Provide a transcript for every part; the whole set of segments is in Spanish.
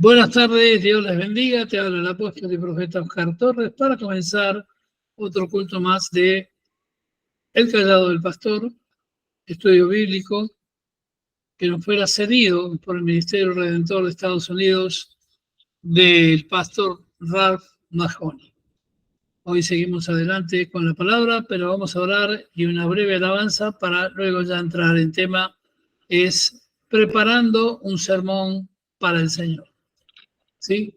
Buenas tardes, Dios les bendiga. Te habla el apóstol y profeta Oscar Torres para comenzar otro culto más de El Callado del Pastor, estudio bíblico que nos fuera cedido por el Ministerio Redentor de Estados Unidos del pastor Ralph Mahoney. Hoy seguimos adelante con la palabra, pero vamos a orar y una breve alabanza para luego ya entrar en tema. Es preparando un sermón para el Señor. ¿Sí?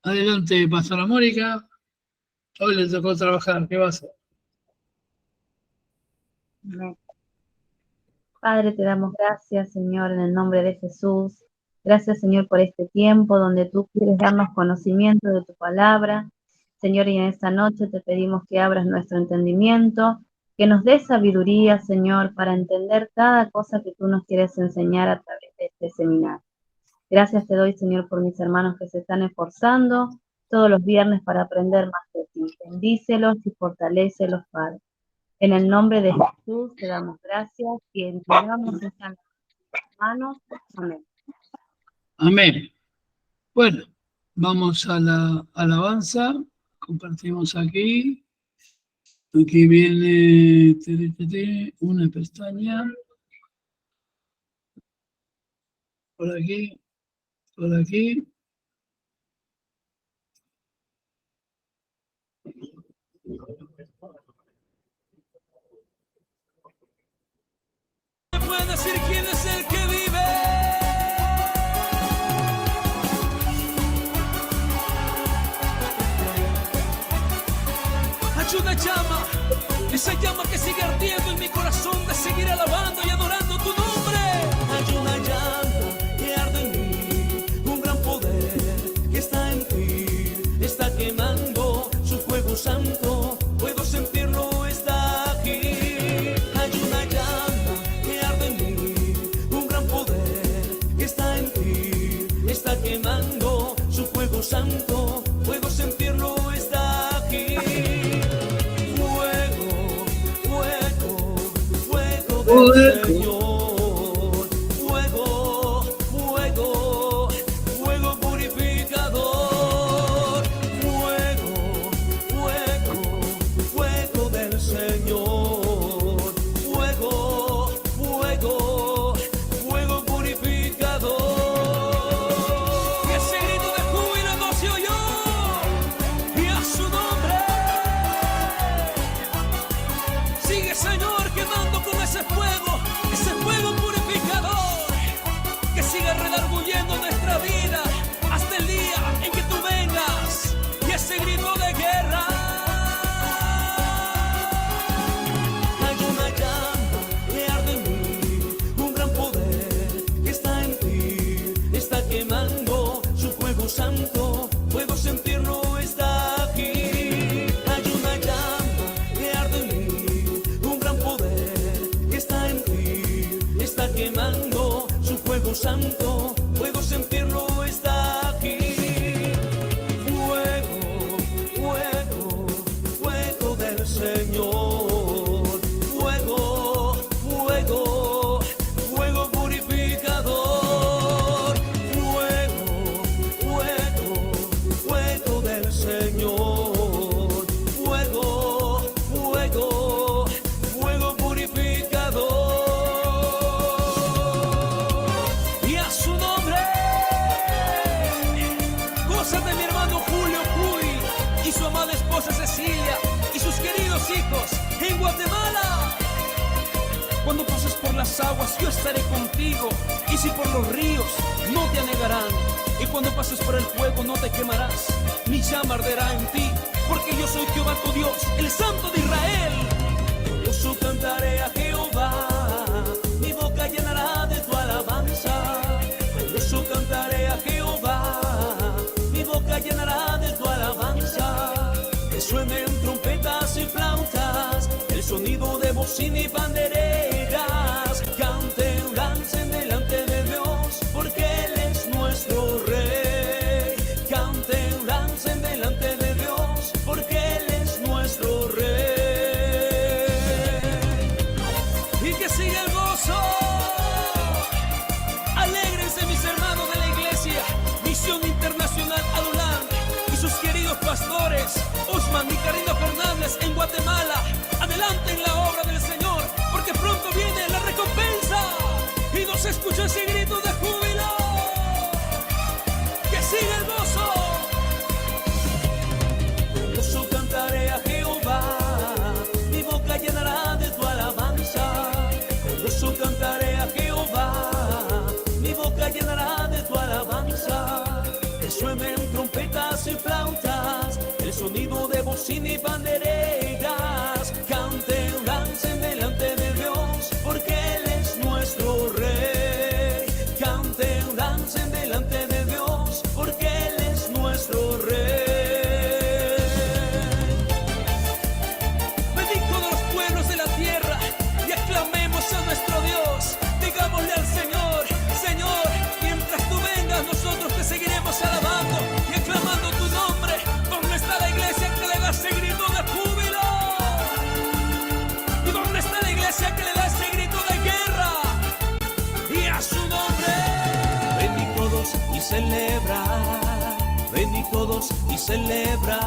Adelante, pastora Mónica. Hoy le tocó trabajar. ¿Qué va a hacer? Padre, te damos gracias, Señor, en el nombre de Jesús. Gracias, Señor, por este tiempo donde tú quieres darnos conocimiento de tu palabra. Señor, y en esta noche te pedimos que abras nuestro entendimiento, que nos des sabiduría, Señor, para entender cada cosa que tú nos quieres enseñar a través de este seminario. Gracias te doy, Señor, por mis hermanos que se están esforzando todos los viernes para aprender más de ti. Bendícelos y fortalécelos, Padre. En el nombre de Jesús te damos gracias y entregamos estas manos. Amén. Amén. Bueno, vamos a la alabanza. Compartimos aquí. Aquí viene una pestaña. Por aquí. Por aquí. ¿Puede decir quién es el que vive? Hay una llama, esa llama que sigue ardiendo en mi corazón de seguir alabando y adorando tu nombre. Hay una llama que arde en mí, un gran poder que está en ti, está quemando su fuego santo, puedo sentirlo, está aquí. Hay una llama que arde en mí, un gran poder que está en ti, está quemando su fuego santo, puedo sentirlo, está aquí. Fuego del Señor, fuego, fuego, fuego purificador, fuego, fuego, fuego del Señor, fuego, fuego, fuego purificador. Y ese grito de júbilo no se oyó, y a su nombre sigue, Señor, quemando con ese fuego purificador, que siga redarguyendo nuestra vida hasta el día en que tú vengas. Y ese grito de guerra. Hay una llama que arde en mí, un gran poder que está en ti, está quemando su fuego santo, puedo sentirlo, está aquí. Hay una llama que arde en mí, un gran poder que está en ti, está quemando su fuego santo, puedo sentirlo, está aquí. Fuego, fuego, fuego del Señor, fuego, fuego, fuego purificador, fuego, fuego, fuego del Señor, fuego, fuego, fuego purificador. Y a su nombre, gózate mi hermano Julio Puy y su amada esposa Cecilia y sus queridos hijos en Guatemala. Cuando pases por las aguas yo estaré contigo, y si por los ríos no te anegarán, y cuando pases por el fuego no te quemarás, mi llama arderá en ti, porque yo soy Jehová tu Dios, el Santo de Israel. Yo cantaré a Jehová, mi boca llenará de tu alabanza. Yo cantaré a Jehová, mi boca llenará de tu alabanza. Que suenen trompetas y flautas, el sonido de bocina y pandereras. Canten, dancen delante de Dios, porque Él es nuestro Rey. Canten, dancen delante de Dios, porque Él es nuestro Rey. Y que siga el gozo. Alégrense mis hermanos de la iglesia Misión Internacional Guatemala, adelanten la obra del Señor, porque pronto viene la recompensa. Y no se escucha ese grito de júbilo. Que sigue el gozo. Con gozo cantaré a Jehová, mi boca llenará de tu alabanza. Con gozo cantaré a Jehová, mi boca llenará de tu alabanza. Que suenen trompetas y flautas, el sonido de bocina y panderetas. Canten, dancen delante de Dios, porque Él es nuestro Rey. Canten, dancen delante de Dios, porque Él es nuestro Rey. Venid todos los pueblos de la tierra y aclamemos a nuestro Dios. Digámosle al Señor, Señor, mientras tú vengas, nosotros te seguiremos alabando y aclamando tu nombre. ¿Dónde está la iglesia que le da ese grito de júbilo? ¿Y dónde está la iglesia que le da ese grito de guerra? Y a su nombre. Ven y todos y celebra, ven y todos y celebra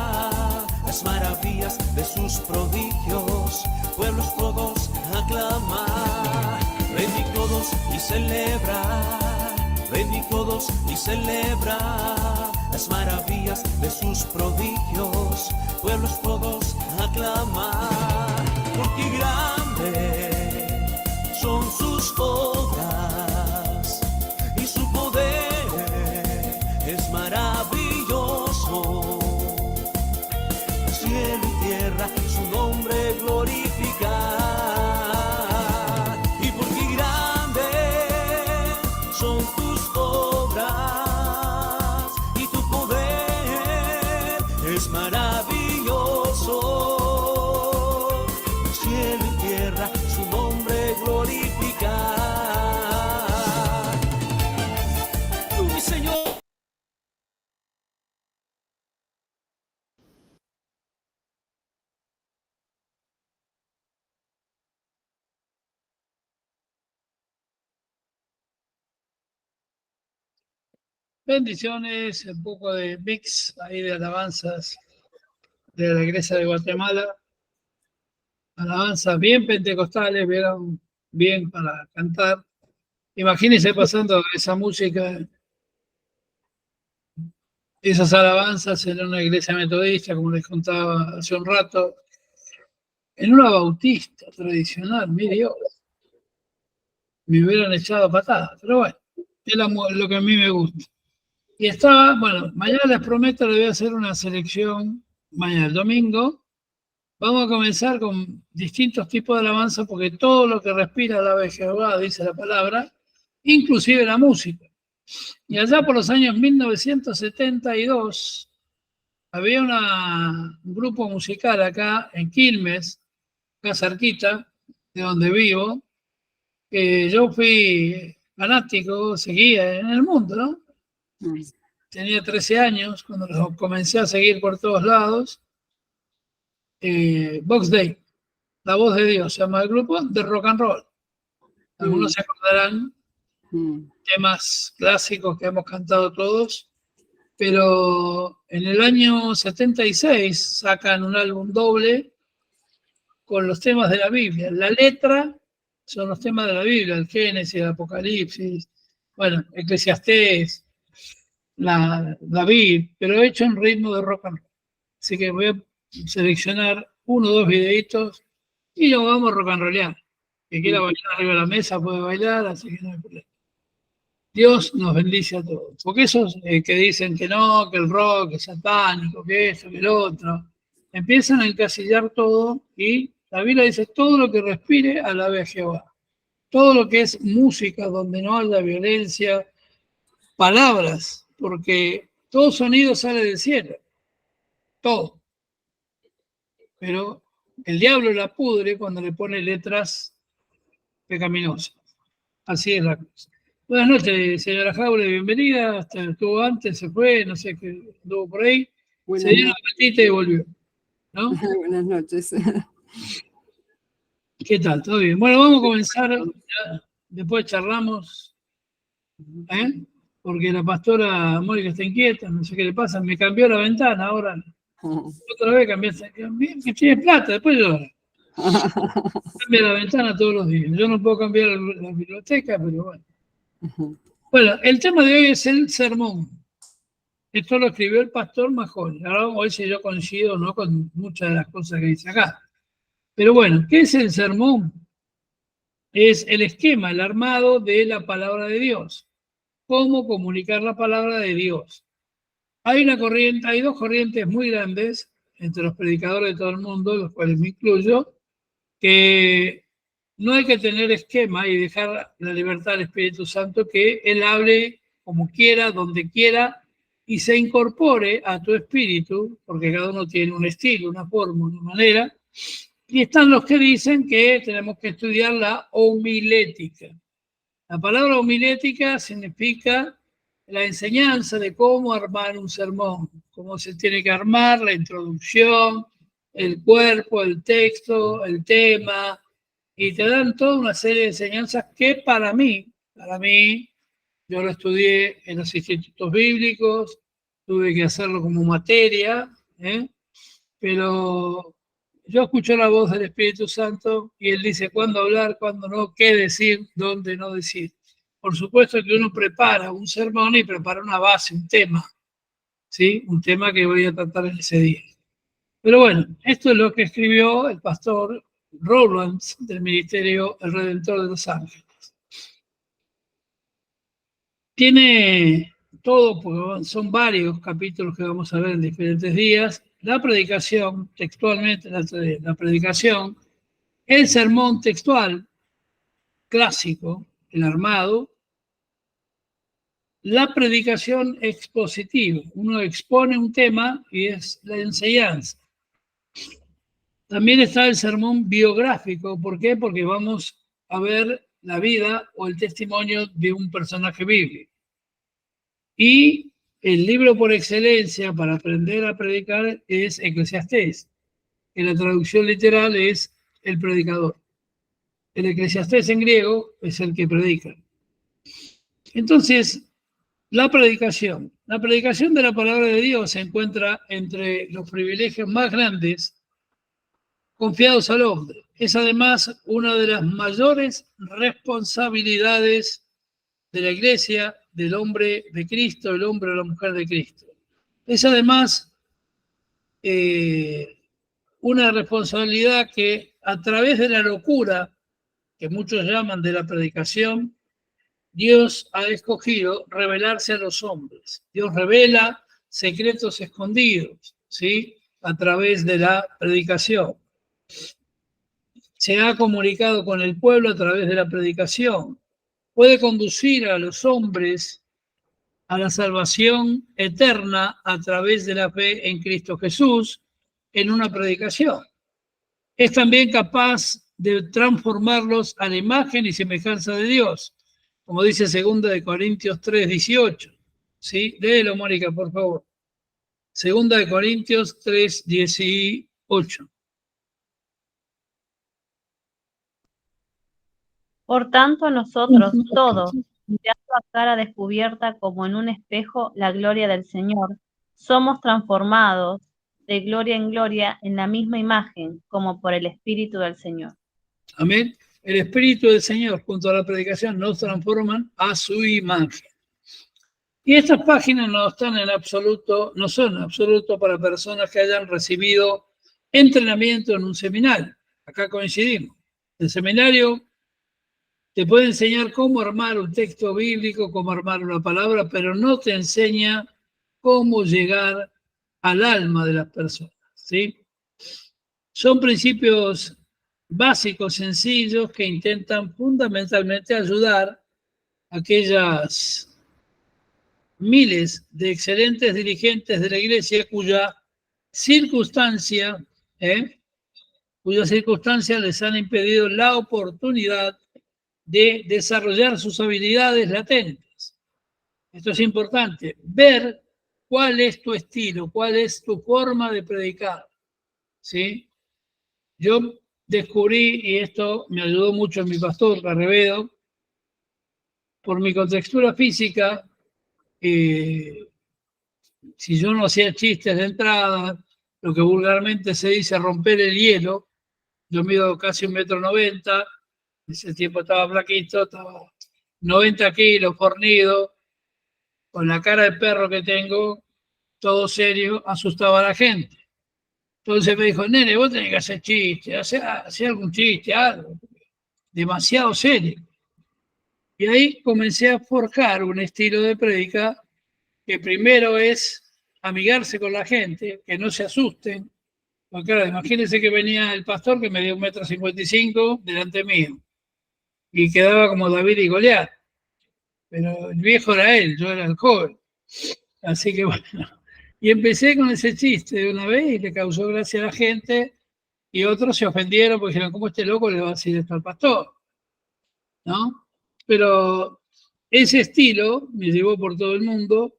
las maravillas de sus prodigios. Pueblos todos aclamar. Ven y todos y celebra, ven y todos y celebra las maravillas de sus prodigios. Pueblos todos aclamar, porque grandes son sus obras y su poder es maravilloso. Cielo y tierra su nombre glorificar, y porque grandes son tus obras y tu poder es maravilloso. Cielo y tierra su nombre glorificar. Tú, mi Señor. Bendiciones, un poco de mix ahí de alabanzas de la iglesia de Guatemala. Alabanzas bien pentecostales, vieron bien para cantar. Imagínense pasando esa música, esas alabanzas en una iglesia metodista, como les contaba hace un rato, en una bautista tradicional, mi Dios. Me hubieran echado patadas, pero bueno, es lo que a mí me gusta. Y estaba, bueno, mañana les prometo, les voy a hacer una selección, mañana el domingo. Vamos a comenzar con distintos tipos de alabanza, porque todo lo que respira alabe a Jehová, dice la palabra, inclusive la música. Y allá por los años 1972, había un grupo musical acá en Quilmes, acá cerquita, de donde vivo, que yo fui fanático, seguía en el mundo, ¿no? Tenía 13 años cuando lo comencé a seguir por todos lados. Vox Day, La Voz de Dios, se llama el grupo, de rock and roll. Algunos se acordarán, temas clásicos que hemos cantado todos, pero en el año 76 sacan un álbum doble con los temas de la Biblia. La letra son los temas de la Biblia, el Génesis, el Apocalipsis, bueno, Eclesiastés, la Biblia, pero hecho en ritmo de rock and roll. Así que voy a seleccionar 1 o 2 videitos y lo vamos a rock and rollear. Que quiera bailar arriba de la mesa puede bailar, así que no hay problema. Dios nos bendice a todos. Porque esos que dicen que no, que el rock es satánico, que esto, que el otro, empiezan a encasillar todo, y la Biblia dice: todo lo que respire, alabe a Jehová. Todo lo que es música donde no haya violencia, palabras, porque todo sonido sale del cielo, todo. Pero el diablo la pudre cuando le pone letras pecaminosas. Así es la cosa. Buenas noches, señora Jaule, bienvenida. Hasta estuvo antes, se fue, no sé qué, estuvo por ahí. Se dio una patita y volvió, ¿no? Buenas noches. ¿Qué tal? ¿Todo bien? Bueno, vamos a comenzar. Ya, después charlamos, porque la pastora Mónica está inquieta, no sé qué le pasa. Me cambió la ventana ahora. Otra vez cambiaste, que tiene plata, después llora. Cambia la ventana todos los días. Yo no puedo cambiar la biblioteca, pero bueno. Bueno, el tema de hoy es el sermón. Esto lo escribió el pastor Majón. Ahora vamos a ver si yo coincido o no con muchas de las cosas que dice acá. Pero bueno, ¿qué es el sermón? Es el esquema, el armado de la palabra de Dios. Cómo comunicar la palabra de Dios. Hay dos corrientes muy grandes entre los predicadores de todo el mundo, los cuales me incluyo, que no hay que tener esquema y dejar la libertad al Espíritu Santo, que Él hable como quiera, donde quiera, y se incorpore a tu espíritu, porque cada uno tiene un estilo, una forma, una manera. Y están los que dicen que tenemos que estudiar la homilética. La palabra homilética significa la enseñanza de cómo armar un sermón, cómo se tiene que armar la introducción, el cuerpo, el texto, el tema, y te dan toda una serie de enseñanzas que para mí, yo lo estudié en los institutos bíblicos, tuve que hacerlo como materia, pero yo escucho la voz del Espíritu Santo y Él dice cuándo hablar, cuándo no, qué decir, dónde no decir. Por supuesto que uno prepara un sermón y prepara una base, un tema, ¿sí? Un tema que voy a tratar en ese día. Pero bueno, esto es lo que escribió el pastor Rowlands del Ministerio El Redentor de Los Ángeles. Tiene todo, porque son varios capítulos que vamos a ver en diferentes días. La predicación, textualmente, la predicación, el sermón textual clásico, el armado, la predicación expositiva. Uno expone un tema y es la enseñanza. También está el sermón biográfico. ¿Por qué? Porque vamos a ver la vida o el testimonio de un personaje bíblico. Y el libro por excelencia para aprender a predicar es Eclesiastés, que la traducción literal es el predicador. El Eclesiastés en griego es el que predica. Entonces, la predicación de la palabra de Dios se encuentra entre los privilegios más grandes confiados al hombre. Es además una de las mayores responsabilidades de la iglesia, del hombre de Cristo, el hombre o la mujer de Cristo. Es además una responsabilidad que a través de la locura, que muchos llaman de la predicación, Dios ha escogido revelarse a los hombres. Dios revela secretos escondidos, ¿sí? A través de la predicación. Se ha comunicado con el pueblo a través de la predicación. Puede conducir a los hombres a la salvación eterna a través de la fe en Cristo Jesús en una predicación. Es también capaz de transformarlos a la imagen y semejanza de Dios, como dice 2 Corintios 3:18. ¿Sí? Léelo, Mónica, por favor. 2 Corintios 3:18. Por tanto, nosotros todos, mirando a cara descubierta como en un espejo la gloria del Señor, somos transformados de gloria en gloria en la misma imagen, como por el Espíritu del Señor. Amén. El Espíritu del Señor junto a la predicación nos transforman a su imagen. Y estas páginas no están en absoluto, no son en absoluto para personas que hayan recibido entrenamiento en un seminario. Acá coincidimos. El seminario te puede enseñar cómo armar un texto bíblico, cómo armar una palabra, pero no te enseña cómo llegar al alma de las personas, ¿sí? Son principios básicos, sencillos, que intentan fundamentalmente ayudar a aquellas miles de excelentes dirigentes de la iglesia cuya circunstancia les han impedido la oportunidad de desarrollar sus habilidades latentes. Esto es importante, ver cuál es tu estilo, cuál es tu forma de predicar, ¿sí? Yo descubrí, y esto me ayudó mucho mi pastor Carrevedo, por mi contextura física, si yo no hacía chistes de entrada, lo que vulgarmente se dice romper el hielo. Yo mido casi 1,90 m, en ese tiempo estaba flaquito, estaba 90 kilos, fornido, con la cara de perro que tengo, todo serio, asustaba a la gente. Entonces me dijo, nene, vos tenés que hacer chiste, hacer algún chiste, algo, demasiado serio. Y ahí comencé a forjar un estilo de prédica que primero es amigarse con la gente, que no se asusten. Porque claro, imagínense que venía el pastor que medía 1,55 m delante mío y quedaba como David y Goliat. Pero el viejo era él, yo era el joven. Así que bueno, y empecé con ese chiste de una vez y le causó gracia a la gente y otros se ofendieron porque dijeron, ¿cómo este loco le va a decir esto al pastor? ¿No? Pero ese estilo me llevó por todo el mundo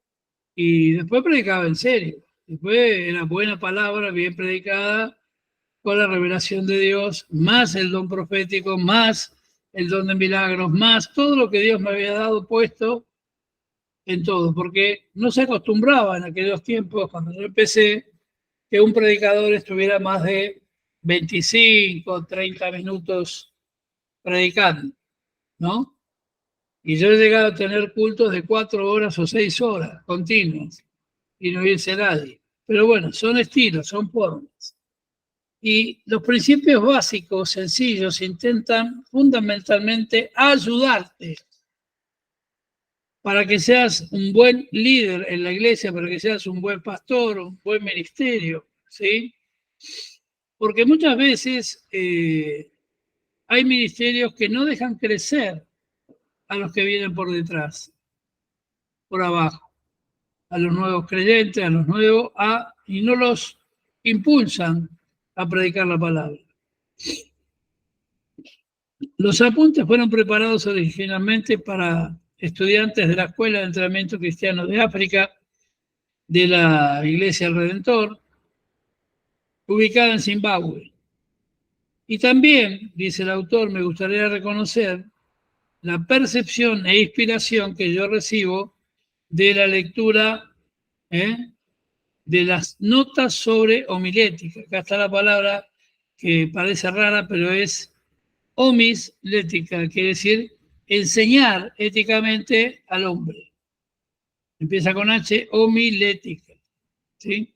y después predicaba en serio. Después era buena palabra, bien predicada, con la revelación de Dios, más el don profético, más el don de milagros, más todo lo que Dios me había dado puesto en todo, porque no se acostumbraba en aquellos tiempos, cuando yo empecé, que un predicador estuviera más de 25, 30 minutos predicando, ¿no? Y yo he llegado a tener cultos de 4 horas o 6 horas continuas y no irse nadie. Pero bueno, son estilos, son formas. Y los principios básicos, sencillos, intentan fundamentalmente ayudarte para que seas un buen líder en la iglesia, para que seas un buen pastor, un buen ministerio, ¿sí? Porque muchas veces hay ministerios que no dejan crecer a los que vienen por detrás, por abajo, a los nuevos creyentes, a los nuevos, y no los impulsan a predicar la palabra. Los apuntes fueron preparados originalmente para estudiantes de la Escuela de Entrenamiento Cristiano de África, de la Iglesia del Redentor, ubicada en Zimbabue. Y también, dice el autor, me gustaría reconocer la percepción e inspiración que yo recibo de la lectura de las notas sobre homilética. Acá está la palabra que parece rara, pero es homilética, quiere decir enseñar éticamente al hombre. Empieza con H, homilética, ¿sí?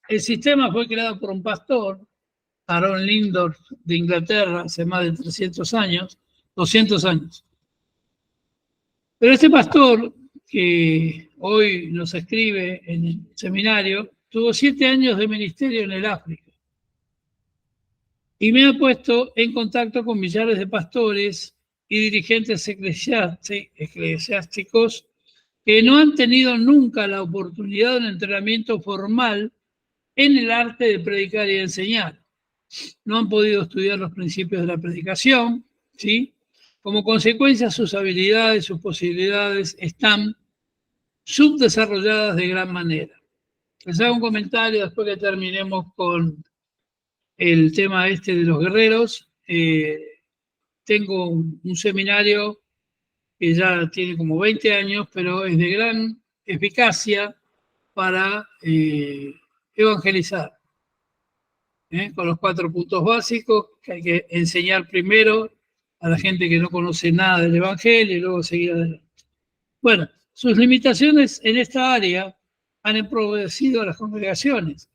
El sistema fue creado por un pastor, Aaron Lindorf, de Inglaterra, hace más de 300 años, 200 años. Pero este pastor, que hoy nos escribe en el seminario, tuvo 7 años de ministerio en el África. Y me ha puesto en contacto con millares de pastores y dirigentes eclesiásticos que no han tenido nunca la oportunidad de un entrenamiento formal en el arte de predicar y enseñar. No han podido estudiar los principios de la predicación, ¿sí? Como consecuencia, sus habilidades, sus posibilidades están subdesarrolladas de gran manera. Les hago un comentario después que terminemos con el tema este de los guerreros. Tengo un seminario que ya tiene como 20 años, pero es de gran eficacia para evangelizar. Con los 4 puntos básicos que hay que enseñar primero a la gente que no conoce nada del Evangelio y luego seguir adelante. Bueno, sus limitaciones en esta área han empobrecido a las congregaciones,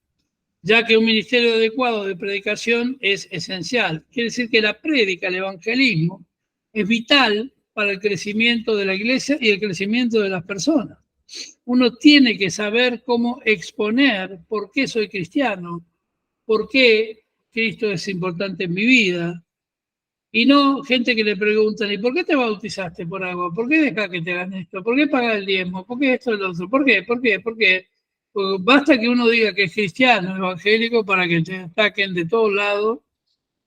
ya que un ministerio adecuado de predicación es esencial. Quiere decir que la prédica, el evangelismo, es vital para el crecimiento de la iglesia y el crecimiento de las personas. Uno tiene que saber cómo exponer por qué soy cristiano, por qué Cristo es importante en mi vida, y no gente que le preguntan, ¿y por qué te bautizaste por agua? ¿Por qué dejas que te hagan esto? ¿Por qué pagas el diezmo? ¿Por qué esto y lo otro? ¿Por qué? ¿Por qué? ¿Por qué? Pues basta que uno diga que es cristiano, evangélico, para que te ataquen de todos lados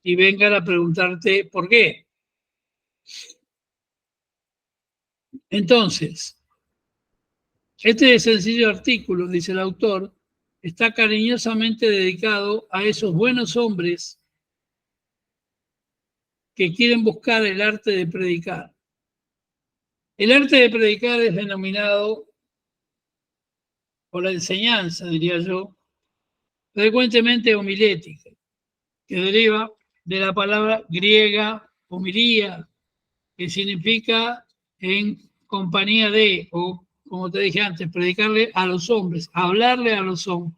y vengan a preguntarte por qué. Entonces, este sencillo artículo, dice el autor, está cariñosamente dedicado a esos buenos hombres que quieren buscar el arte de predicar. El arte de predicar es denominado, o la enseñanza, diría yo, frecuentemente homilética, que deriva de la palabra griega homilía, que significa en compañía de, o como te dije antes, predicarle a los hombres, hablarle a los hombres,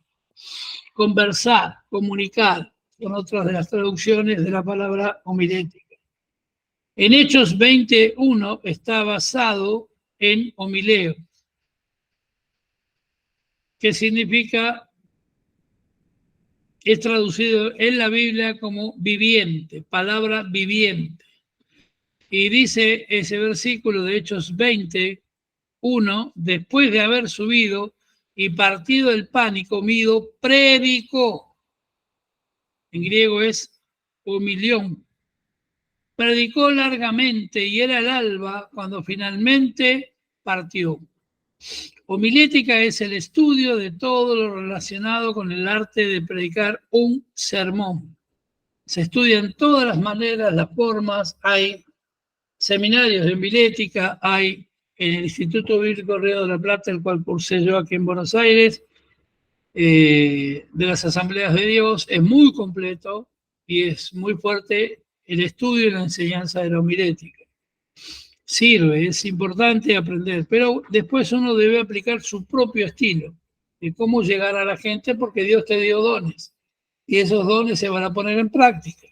conversar, comunicar, con otras de las traducciones de la palabra homilética. En Hechos 21 está basado en homileo, que significa, es traducido en la Biblia como viviente, palabra viviente. Y dice ese versículo de Hechos 21, después de haber subido y partido el pan y comido, predicó. En griego es homilión. Predicó largamente y era el alba cuando finalmente partió. Homilética es el estudio de todo lo relacionado con el arte de predicar un sermón. Se estudian todas las maneras, las formas, hay seminarios de homilética, hay en el Instituto Bíblico Río de la Plata, el cual cursé yo aquí en Buenos Aires, de las Asambleas de Dios, es muy completo y es muy fuerte el estudio y la enseñanza de la homilética. Sirve, es importante aprender, pero después uno debe aplicar su propio estilo de cómo llegar a la gente, porque Dios te dio dones y esos dones se van a poner en práctica.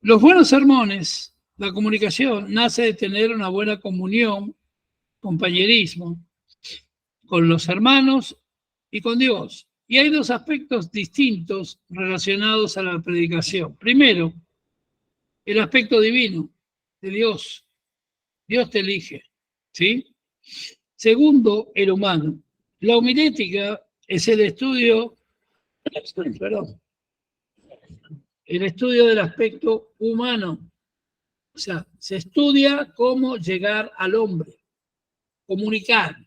Los buenos sermones, la comunicación, nace de tener una buena comunión, compañerismo con los hermanos y con Dios. Y hay dos aspectos distintos relacionados a la predicación. Primero, el aspecto divino de Dios. Dios te elige, ¿sí? Segundo, el humano. La homilética es el estudio, el estudio del aspecto humano. O sea, se estudia cómo llegar al hombre, comunicar,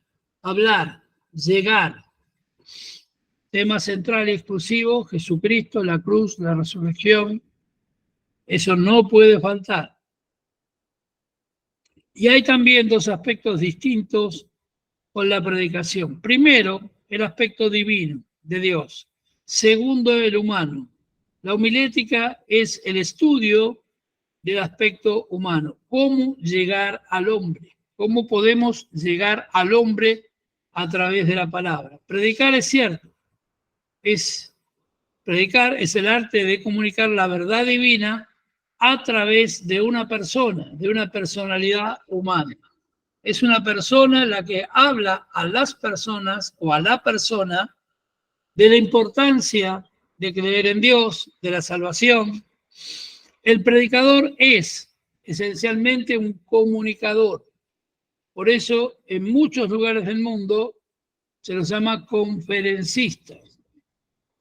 hablar, llegar. Tema central y exclusivo, Jesucristo, la cruz, la resurrección. Eso no puede faltar. Y hay también dos aspectos distintos con la predicación. Primero, el aspecto divino de Dios. Segundo, el humano. La homilética es el estudio del aspecto humano. ¿Cómo llegar al hombre? ¿Cómo podemos llegar al hombre a través de la palabra? Predicar es cierto. Predicar es el arte de comunicar la verdad divina a través de una persona, de una personalidad humana. Es una persona la que habla a las personas o a la persona de la importancia de creer en Dios, de la salvación. El predicador es esencialmente un comunicador. Por eso, en muchos lugares del mundo se los llama conferencistas.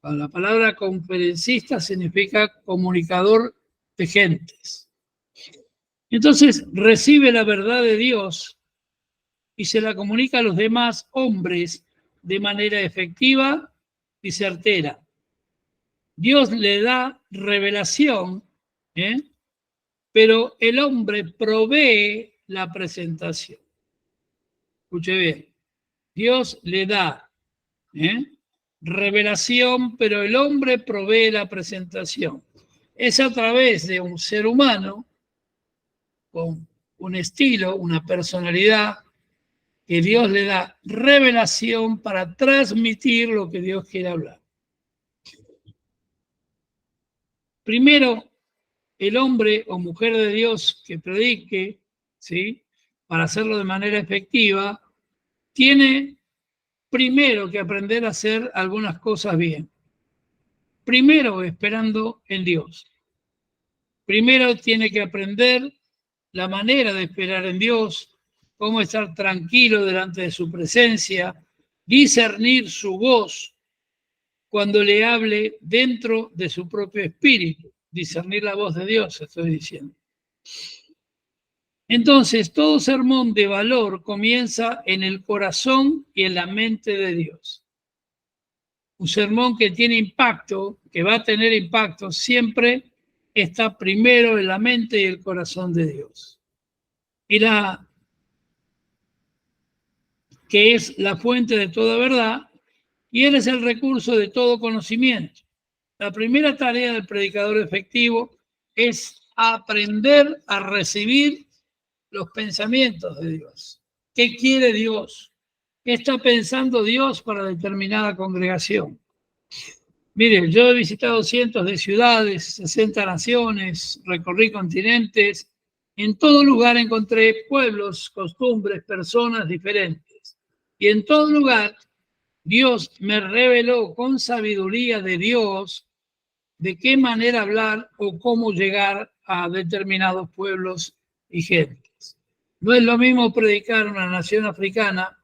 La palabra conferencista significa comunicador de gentes. Entonces, recibe la verdad de Dios y se la comunica a los demás hombres de manera efectiva y certera. Dios le da revelación, pero el hombre provee la presentación. Escuche bien, Dios le da revelación, pero el hombre provee la presentación. Es a través de un ser humano con un estilo, una personalidad, que Dios le da revelación para transmitir lo que Dios quiere hablar. Primero, el hombre o mujer de Dios que predique, ¿sí?, para hacerlo de manera efectiva, tiene primero que aprender a hacer algunas cosas bien. Primero, esperando en Dios. Primero tiene que aprender la manera de esperar en Dios, cómo estar tranquilo delante de su presencia, discernir su voz cuando le hable dentro de su propio espíritu. Discernir la voz de Dios, estoy diciendo. Entonces, todo sermón de valor comienza en el corazón y en la mente de Dios. Un sermón que tiene impacto, que va a tener impacto, siempre está primero en la mente y el corazón de Dios. Y que es la fuente de toda verdad, y Él es el recurso de todo conocimiento. La primera tarea del predicador efectivo es aprender a recibir los pensamientos de Dios. ¿Qué quiere Dios? ¿Qué está pensando Dios para determinada congregación? Miren, yo he visitado cientos de ciudades, 60 naciones, recorrí continentes. En todo lugar encontré pueblos, costumbres, personas diferentes. Y en todo lugar Dios me reveló con sabiduría de Dios de qué manera hablar o cómo llegar a determinados pueblos y gentes. No es lo mismo predicar en una nación africana,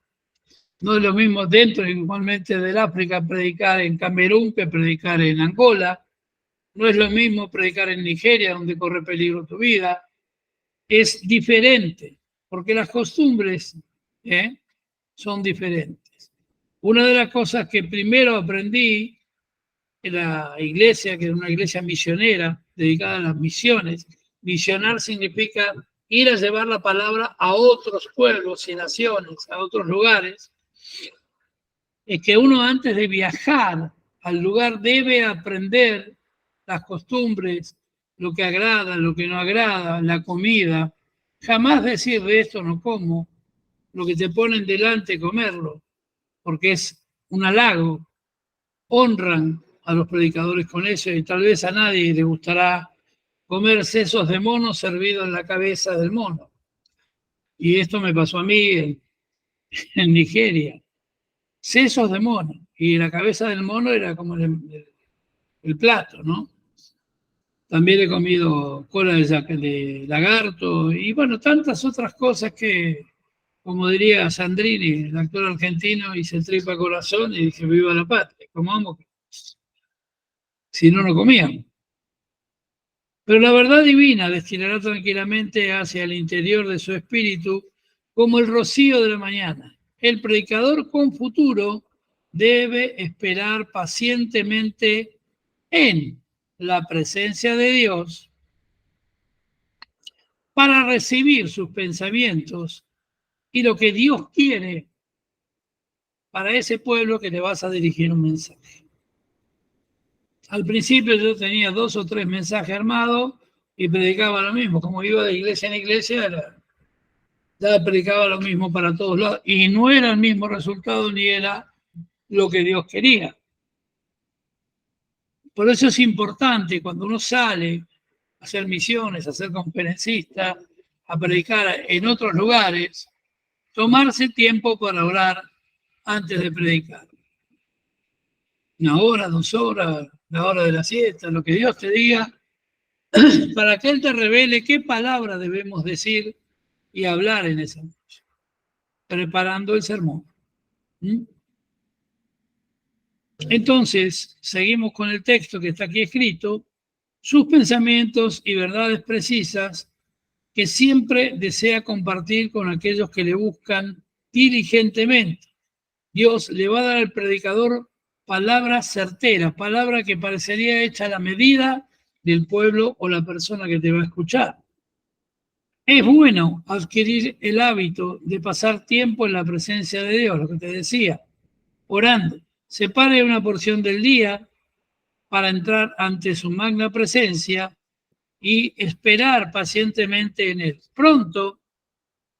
no es lo mismo dentro igualmente del África predicar en Camerún que predicar en Angola, no es lo mismo predicar en Nigeria donde corre peligro tu vida, es diferente porque las costumbres son diferentes. Una de las cosas que primero aprendí en la iglesia, que era una iglesia misionera dedicada a las misiones, misionar significa ir a llevar la palabra a otros pueblos y naciones, a otros lugares, es que uno antes de viajar al lugar debe aprender las costumbres, lo que agrada, lo que no agrada, la comida. Jamás decir de esto no como, lo que te ponen delante comerlo, porque es un halago. Honran a los predicadores con eso y tal vez a nadie le gustará comer sesos de mono servido en la cabeza del mono. Y esto me pasó a mí en Nigeria. Sesos de mono. Y la cabeza del mono era como el plato, ¿no? También he comido cola de lagarto y bueno, tantas otras cosas que, como diría Sandrini, el actor argentino, hice tripa corazón y dije, viva la patria, comamos. Si no, no comíamos. Pero la verdad divina destinará tranquilamente hacia el interior de su espíritu como el rocío de la mañana. El predicador con futuro debe esperar pacientemente en la presencia de Dios para recibir sus pensamientos y lo que Dios quiere para ese pueblo que le vas a dirigir un mensaje. Al principio yo tenía 2 o 3 mensajes armados y predicaba lo mismo. Como iba de iglesia en iglesia, ya predicaba lo mismo para todos lados. Y no era el mismo resultado ni era lo que Dios quería. Por eso es importante cuando uno sale a hacer misiones, a ser conferencista, a predicar en otros lugares, tomarse tiempo para orar antes de predicar. 1 hora, 2 horas, la hora de la siesta, lo que Dios te diga, para que Él te revele qué palabra debemos decir y hablar en esa noche, preparando el sermón. Entonces, seguimos con el texto que está aquí escrito, sus pensamientos y verdades precisas que siempre desea compartir con aquellos que le buscan diligentemente. Dios le va a dar al predicador palabras certeras, palabra que parecería hecha a la medida del pueblo o la persona que te va a escuchar. Es bueno adquirir el hábito de pasar tiempo en la presencia de Dios, lo que te decía, orando. Separe una porción del día para entrar ante su magna presencia y esperar pacientemente en Él. Pronto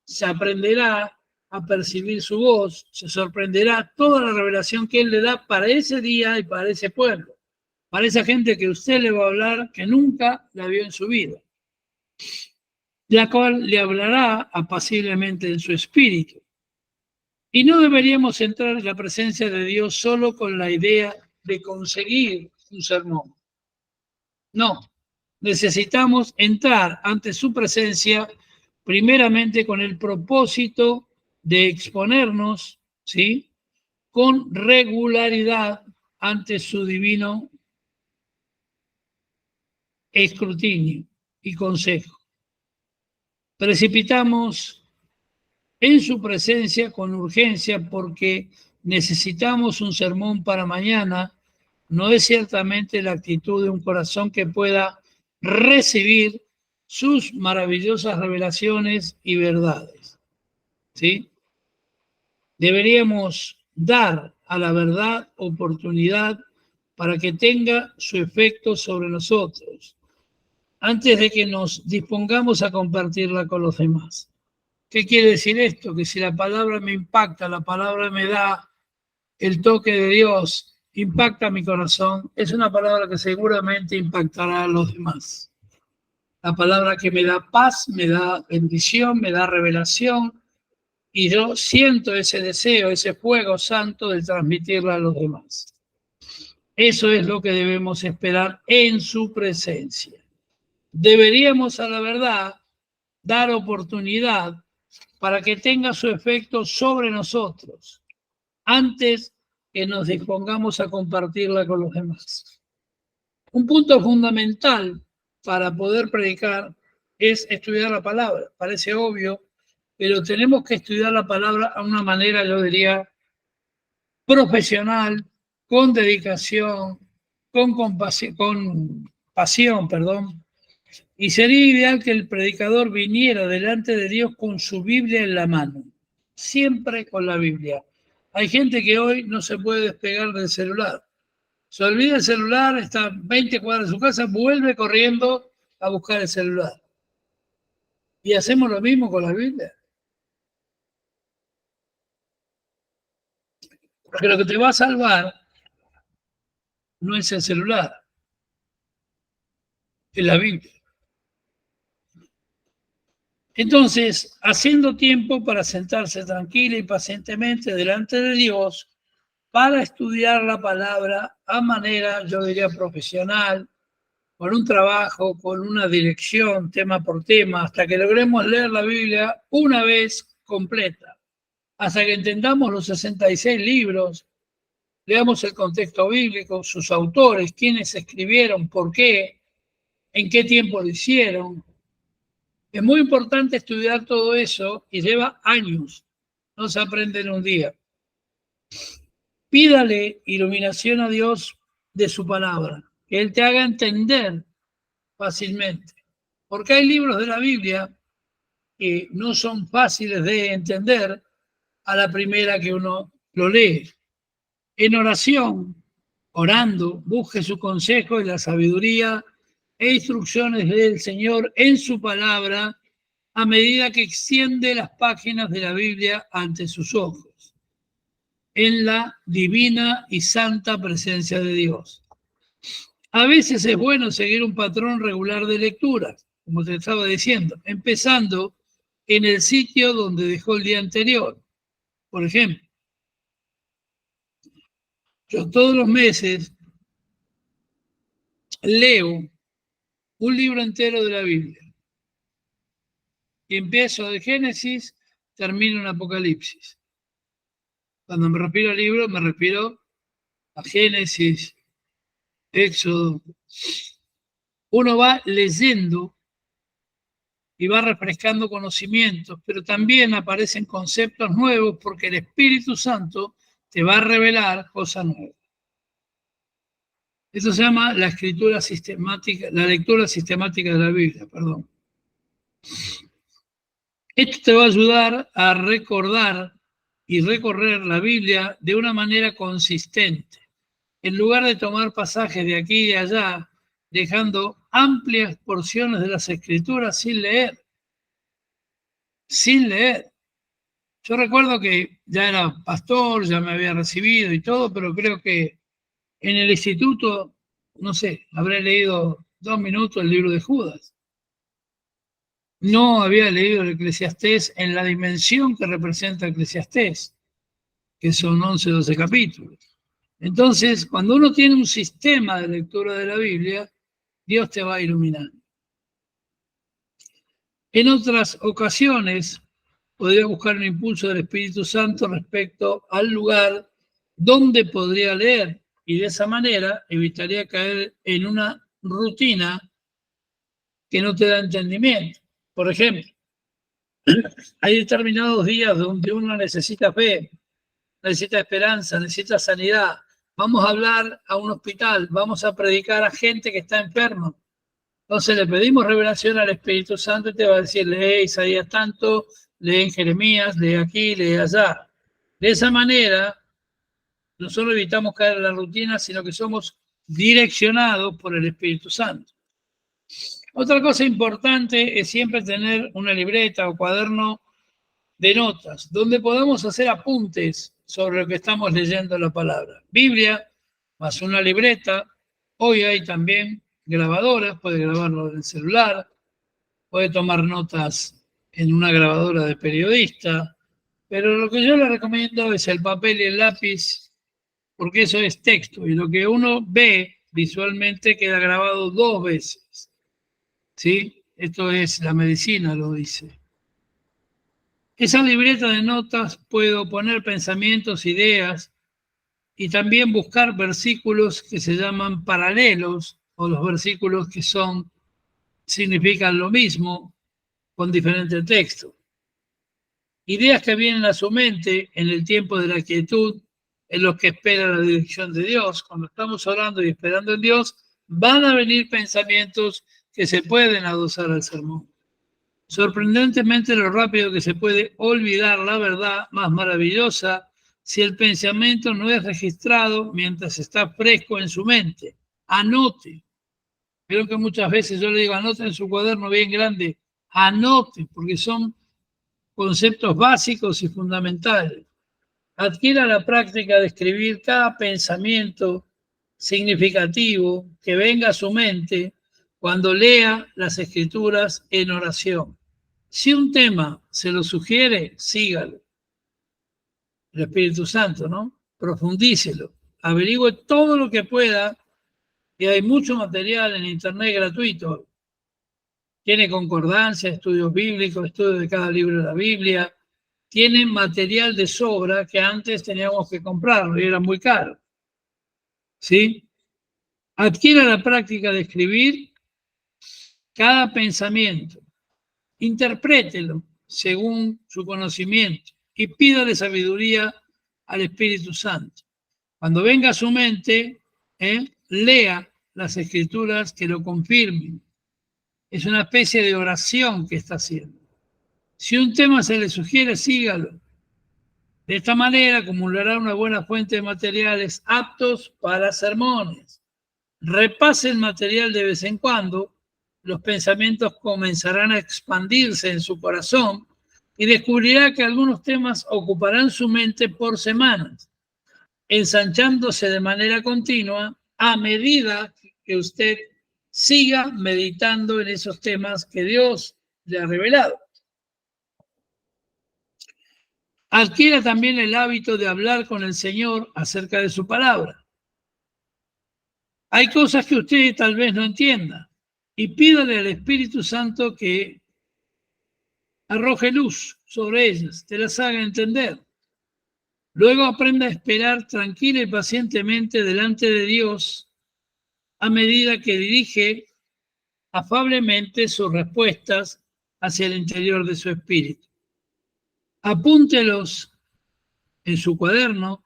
se aprenderá a percibir su voz, se sorprenderá toda la revelación que Él le da para ese día y para ese pueblo, para esa gente que usted le va a hablar que nunca la vio en su vida, la cual le hablará apaciblemente en su espíritu. Y no deberíamos entrar en la presencia de Dios solo con la idea de conseguir un sermón. No, necesitamos entrar ante su presencia primeramente con el propósito de exponernos, ¿sí?, con regularidad ante su divino escrutinio y consejo. Precipitamos en su presencia con urgencia porque necesitamos un sermón para mañana. No es ciertamente la actitud de un corazón que pueda recibir sus maravillosas revelaciones y verdades, ¿sí? Deberíamos dar a la verdad oportunidad para que tenga su efecto sobre nosotros, antes de que nos dispongamos a compartirla con los demás. ¿Qué quiere decir esto? Que si la palabra me impacta, la palabra me da el toque de Dios, impacta mi corazón, es una palabra que seguramente impactará a los demás. La palabra que me da paz, me da bendición, me da revelación, y yo siento ese deseo, ese fuego santo de transmitirla a los demás. Eso es lo que debemos esperar en su presencia. Deberíamos, a la verdad, dar oportunidad para que tenga su efecto sobre nosotros, antes que nos dispongamos a compartirla con los demás. Un punto fundamental para poder predicar es estudiar la palabra. Parece obvio, pero tenemos que estudiar la palabra a una manera, yo diría, profesional, con dedicación, con pasión, y sería ideal que el predicador viniera delante de Dios con su Biblia en la mano, siempre con la Biblia. Hay gente que hoy no se puede despegar del celular. Se olvida el celular, está 20 cuadras de su casa, vuelve corriendo a buscar el celular. Y hacemos lo mismo con la Biblia. Porque lo que te va a salvar no es el celular, es la Biblia. Entonces, haciendo tiempo para sentarse tranquila y pacientemente delante de Dios, para estudiar la palabra a manera, yo diría, profesional, con un trabajo, con una dirección, tema por tema, hasta que logremos leer la Biblia una vez completa, hasta que entendamos los 66 libros, leamos el contexto bíblico, sus autores, quiénes escribieron, por qué, en qué tiempo lo hicieron. Es muy importante estudiar todo eso y lleva años, no se aprende en un día. Pídale iluminación a Dios de su palabra, que Él te haga entender fácilmente. Porque hay libros de la Biblia que no son fáciles de entender a la primera que uno lo lee. En oración, orando, busque su consejo y la sabiduría e instrucciones del Señor en su palabra a medida que extiende las páginas de la Biblia ante sus ojos, en la divina y santa presencia de Dios. A veces es bueno seguir un patrón regular de lectura, como te estaba diciendo, empezando en el sitio donde dejó el día anterior. Por ejemplo, yo todos los meses leo un libro entero de la Biblia. Y empiezo de Génesis, termino en Apocalipsis. Cuando me refiero al libro, me refiero a Génesis, Éxodo. Uno va leyendo y va refrescando conocimientos, pero también aparecen conceptos nuevos porque el Espíritu Santo te va a revelar cosas nuevas. Eso se llama la lectura sistemática de la Biblia, perdón. Esto te va a ayudar a recordar y recorrer la Biblia de una manera consistente, en lugar de tomar pasajes de aquí y de allá, dejando amplias porciones de las Escrituras sin leer. Sin leer. Yo recuerdo que ya era pastor, ya me había recibido y todo, pero creo que en el instituto, no sé, habré leído 2 minutos el libro de Judas. No había leído el Eclesiastés en la dimensión que representa Eclesiastés, que son 11, 12 capítulos. Entonces, cuando uno tiene un sistema de lectura de la Biblia, Dios te va iluminando. En otras ocasiones, podría buscar un impulso del Espíritu Santo respecto al lugar donde podría leer, y de esa manera evitaría caer en una rutina que no te da entendimiento. Por ejemplo, hay determinados días donde uno necesita fe, necesita esperanza, necesita sanidad. Vamos a hablar a un hospital, vamos a predicar a gente que está enferma. Entonces le pedimos revelación al Espíritu Santo y te va a decir, lee Isaías tanto, lee en Jeremías, lee aquí, lee allá. De esa manera no solo evitamos caer en la rutina, sino que somos direccionados por el Espíritu Santo. Otra cosa importante es siempre tener una libreta o cuaderno de notas, donde podamos hacer apuntes sobre lo que estamos leyendo en la palabra. Biblia, más una libreta. Hoy hay también grabadoras, puede grabarlo en el celular, puede tomar notas en una grabadora de periodista, pero lo que yo le recomiendo es el papel y el lápiz, porque eso es texto, y lo que uno ve visualmente queda grabado 2 veces. ¿Sí? Esto es la medicina, lo dice. Esa libreta de notas puedo poner pensamientos, ideas, y también buscar versículos que se llaman paralelos, o los versículos que significan lo mismo, con diferente texto. Ideas que vienen a su mente en el tiempo de la quietud, en los que espera la dirección de Dios. Cuando estamos orando y esperando en Dios, van a venir pensamientos que se pueden adosar al sermón. Sorprendentemente lo rápido que se puede olvidar la verdad más maravillosa si el pensamiento no es registrado mientras está fresco en su mente. Anote. Creo que muchas veces yo le digo, anote en su cuaderno bien grande, anote, porque son conceptos básicos y fundamentales. Adquiera la práctica de escribir cada pensamiento significativo que venga a su mente cuando lea las Escrituras en oración. Si un tema se lo sugiere, sígalo. El Espíritu Santo, ¿no? Profundícelo. Averigüe todo lo que pueda, y hay mucho material en internet gratuito. Tiene concordancia, estudios bíblicos, estudios de cada libro de la Biblia. Tiene material de sobra que antes teníamos que comprarlo y era muy caro. ¿Sí? Adquiera la práctica de escribir cada pensamiento. Interprételo según su conocimiento y pídale sabiduría al Espíritu Santo. Cuando venga a su mente, lea las Escrituras que lo confirmen. Es una especie de oración que está haciendo. Si un tema se le sugiere, sígalo. De esta manera acumulará una buena fuente de materiales aptos para sermones. Repase el material de vez en cuando. Los pensamientos comenzarán a expandirse en su corazón y descubrirá que algunos temas ocuparán su mente por semanas, ensanchándose de manera continua a medida que usted siga meditando en esos temas que Dios le ha revelado. Adquiera también el hábito de hablar con el Señor acerca de su palabra. Hay cosas que usted tal vez no entienda y pídale al Espíritu Santo que arroje luz sobre ellas, te las haga entender. Luego aprenda a esperar tranquila y pacientemente delante de Dios a medida que dirige afablemente sus respuestas hacia el interior de su espíritu. Apúntelos en su cuaderno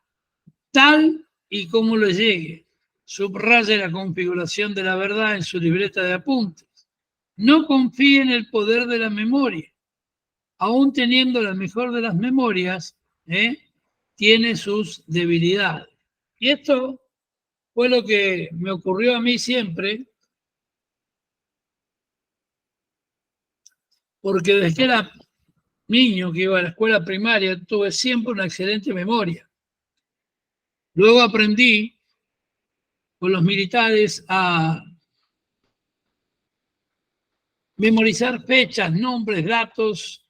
tal y como le llegue. Subraye la configuración de la verdad en su libreta de apuntes. No confíe en el poder de la memoria. Aún teniendo la mejor de las memorias, tiene sus debilidades. Y esto fue lo que me ocurrió a mí siempre, porque desde que era niño que iba a la escuela primaria tuve siempre una excelente memoria. Luego aprendí con los militares a memorizar fechas, nombres, datos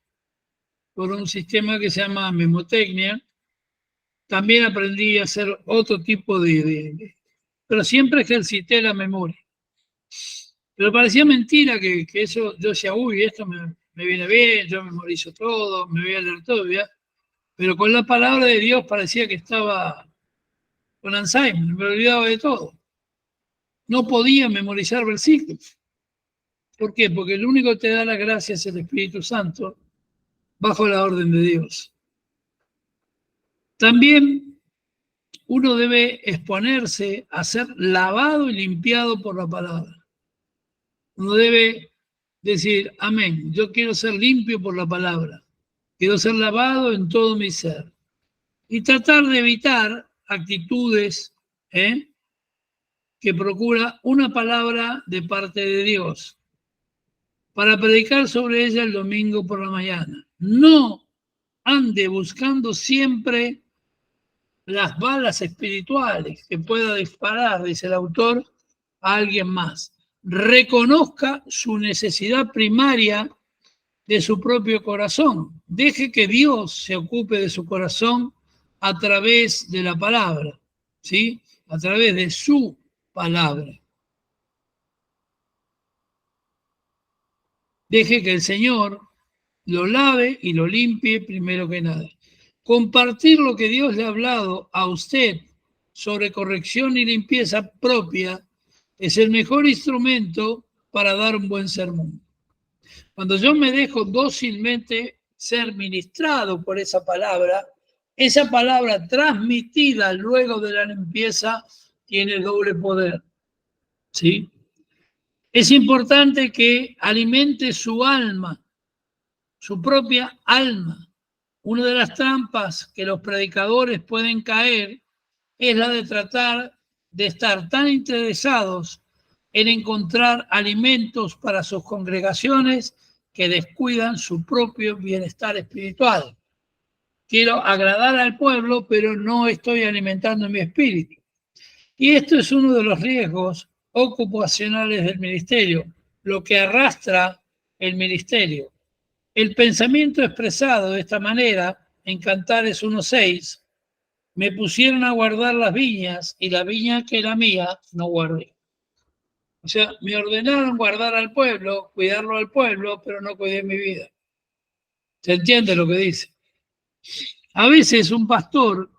por un sistema que se llama memotecnia. También aprendí a hacer otro tipo pero siempre ejercité la memoria. Pero parecía mentira que eso, yo decía, uy, esto me viene bien, yo memorizo todo, me voy a leer todo, ¿ya? Pero con la palabra de Dios parecía que estaba con Alzheimer, me olvidaba de todo. No podía memorizar versículos. ¿Por qué? Porque el único que te da la gracia es el Espíritu Santo, bajo la orden de Dios. También uno debe exponerse a ser lavado y limpiado por la palabra. Uno debe decir, amén, yo quiero ser limpio por la palabra. Quiero ser lavado en todo mi ser. Y tratar de evitar actitudes, que procura una palabra de parte de Dios para predicar sobre ella el domingo por la mañana. No ande buscando siempre las balas espirituales que pueda disparar, dice el autor, a alguien más. Reconozca su necesidad primaria de su propio corazón. Deje que Dios se ocupe de su corazón a través de la palabra, ¿sí? A través de su palabra. Deje que el Señor lo lave y lo limpie primero que nada. Compartir lo que Dios le ha hablado a usted sobre corrección y limpieza propia es el mejor instrumento para dar un buen sermón. Cuando yo me dejo dócilmente ser ministrado por esa palabra transmitida luego de la limpieza tiene doble poder, ¿sí? Es importante que alimente su alma, su propia alma. Una de las trampas que los predicadores pueden caer es la de tratar de estar tan interesados en encontrar alimentos para sus congregaciones que descuidan su propio bienestar espiritual. Quiero agradar al pueblo, pero no estoy alimentando mi espíritu. Y esto es uno de los riesgos ocupacionales del ministerio, lo que arrastra el ministerio. El pensamiento expresado de esta manera en Cantares 1:6, me pusieron a guardar las viñas y la viña que era mía no guardé. O sea, me ordenaron guardar al pueblo, cuidarlo al pueblo, pero no cuidé mi vida. ¿Se entiende lo que dice? A veces un pastor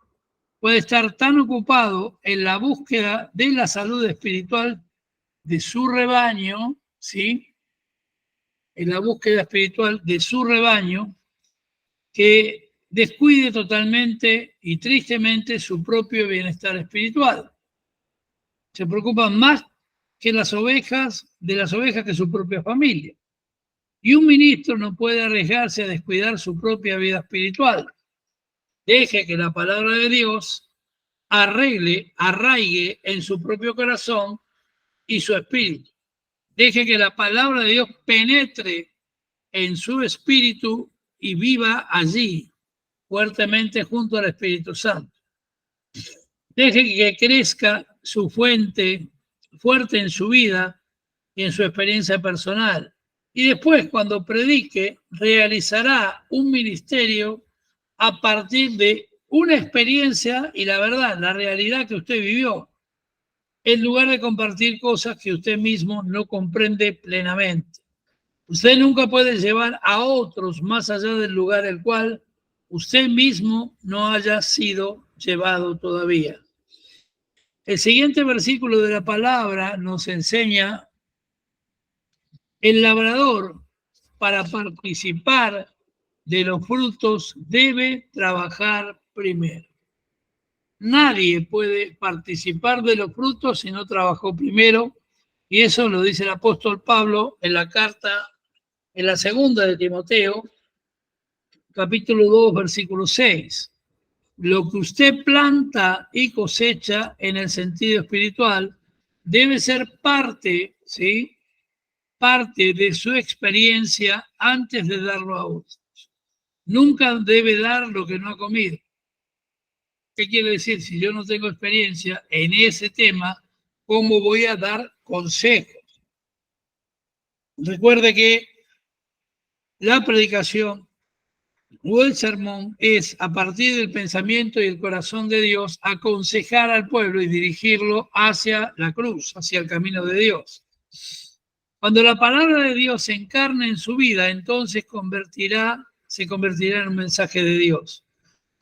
puede estar tan ocupado en la búsqueda de la salud espiritual de su rebaño, ¿sí? En la búsqueda espiritual de su rebaño, que descuide totalmente y tristemente su propio bienestar espiritual. Se preocupa más de las ovejas que su propia familia. Y un ministro no puede arriesgarse a descuidar su propia vida espiritual. Deje que la palabra de Dios arraigue en su propio corazón y su espíritu. Deje que la palabra de Dios penetre en su espíritu y viva allí, fuertemente junto al Espíritu Santo. Deje que crezca su fuente fuerte en su vida y en su experiencia personal. Y después, cuando predique, realizará un ministerio a partir de una experiencia y la verdad, la realidad que usted vivió, en lugar de compartir cosas que usted mismo no comprende plenamente. Usted nunca puede llevar a otros más allá del lugar al cual usted mismo no haya sido llevado todavía. El siguiente versículo de la palabra nos enseña: el labrador, para participar de los frutos, debe trabajar primero. Nadie puede participar de los frutos si no trabajó primero, y eso lo dice el apóstol Pablo en la carta, en la segunda de Timoteo, capítulo 2, versículo 6. Lo que usted planta y cosecha en el sentido espiritual debe ser parte, ¿sí? Parte de su experiencia antes de darlo a otros. Nunca debe dar lo que no ha comido. ¿Qué quiere decir? Si yo no tengo experiencia en ese tema, ¿cómo voy a dar consejos? Recuerde que la predicación o el sermón es, a partir del pensamiento y el corazón de Dios, aconsejar al pueblo y dirigirlo hacia la cruz, hacia el camino de Dios. Cuando la palabra de Dios se encarna en su vida, entonces se convertirá en un mensaje de Dios.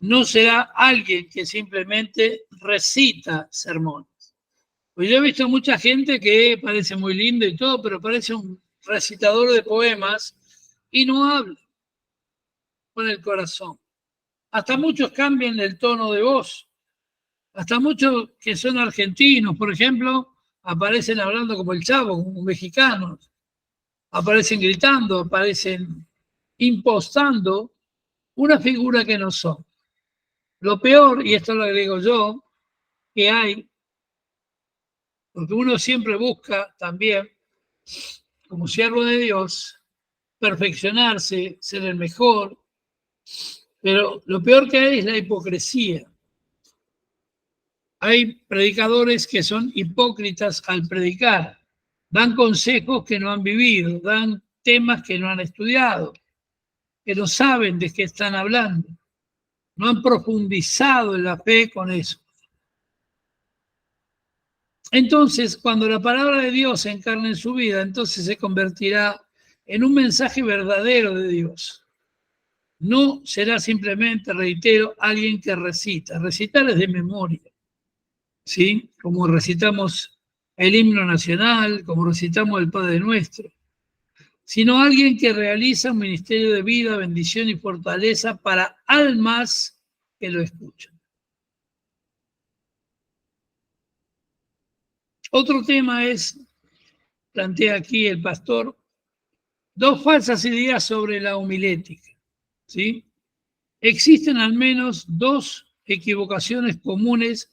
No será alguien que simplemente recita sermones. Pues yo he visto mucha gente que parece muy lindo y todo, pero parece un recitador de poemas y no habla con el corazón. Hasta muchos cambian el tono de voz. Hasta muchos que son argentinos, por ejemplo, aparecen hablando como el Chavo, como mexicanos. Aparecen gritando, aparecen impostando una figura que no son. Lo peor, y esto lo agrego yo, que hay, porque uno siempre busca también, como siervo de Dios, perfeccionarse, ser el mejor, pero lo peor que hay es la hipocresía. Hay predicadores que son hipócritas al predicar, dan consejos que no han vivido, dan temas que no han estudiado, que no saben de qué están hablando, no han profundizado en la fe con eso. Entonces, cuando la palabra de Dios se encarna en su vida, entonces se convertirá en un mensaje verdadero de Dios. No será simplemente, reitero, alguien que recita. Recitar es de memoria, ¿sí? Como recitamos el himno nacional, como recitamos el Padre Nuestro, sino alguien que realiza un ministerio de vida, bendición y fortaleza para almas que lo escuchan. Otro tema es, plantea aquí el pastor, dos falsas ideas sobre la homilética, ¿sí? Existen al menos dos equivocaciones comunes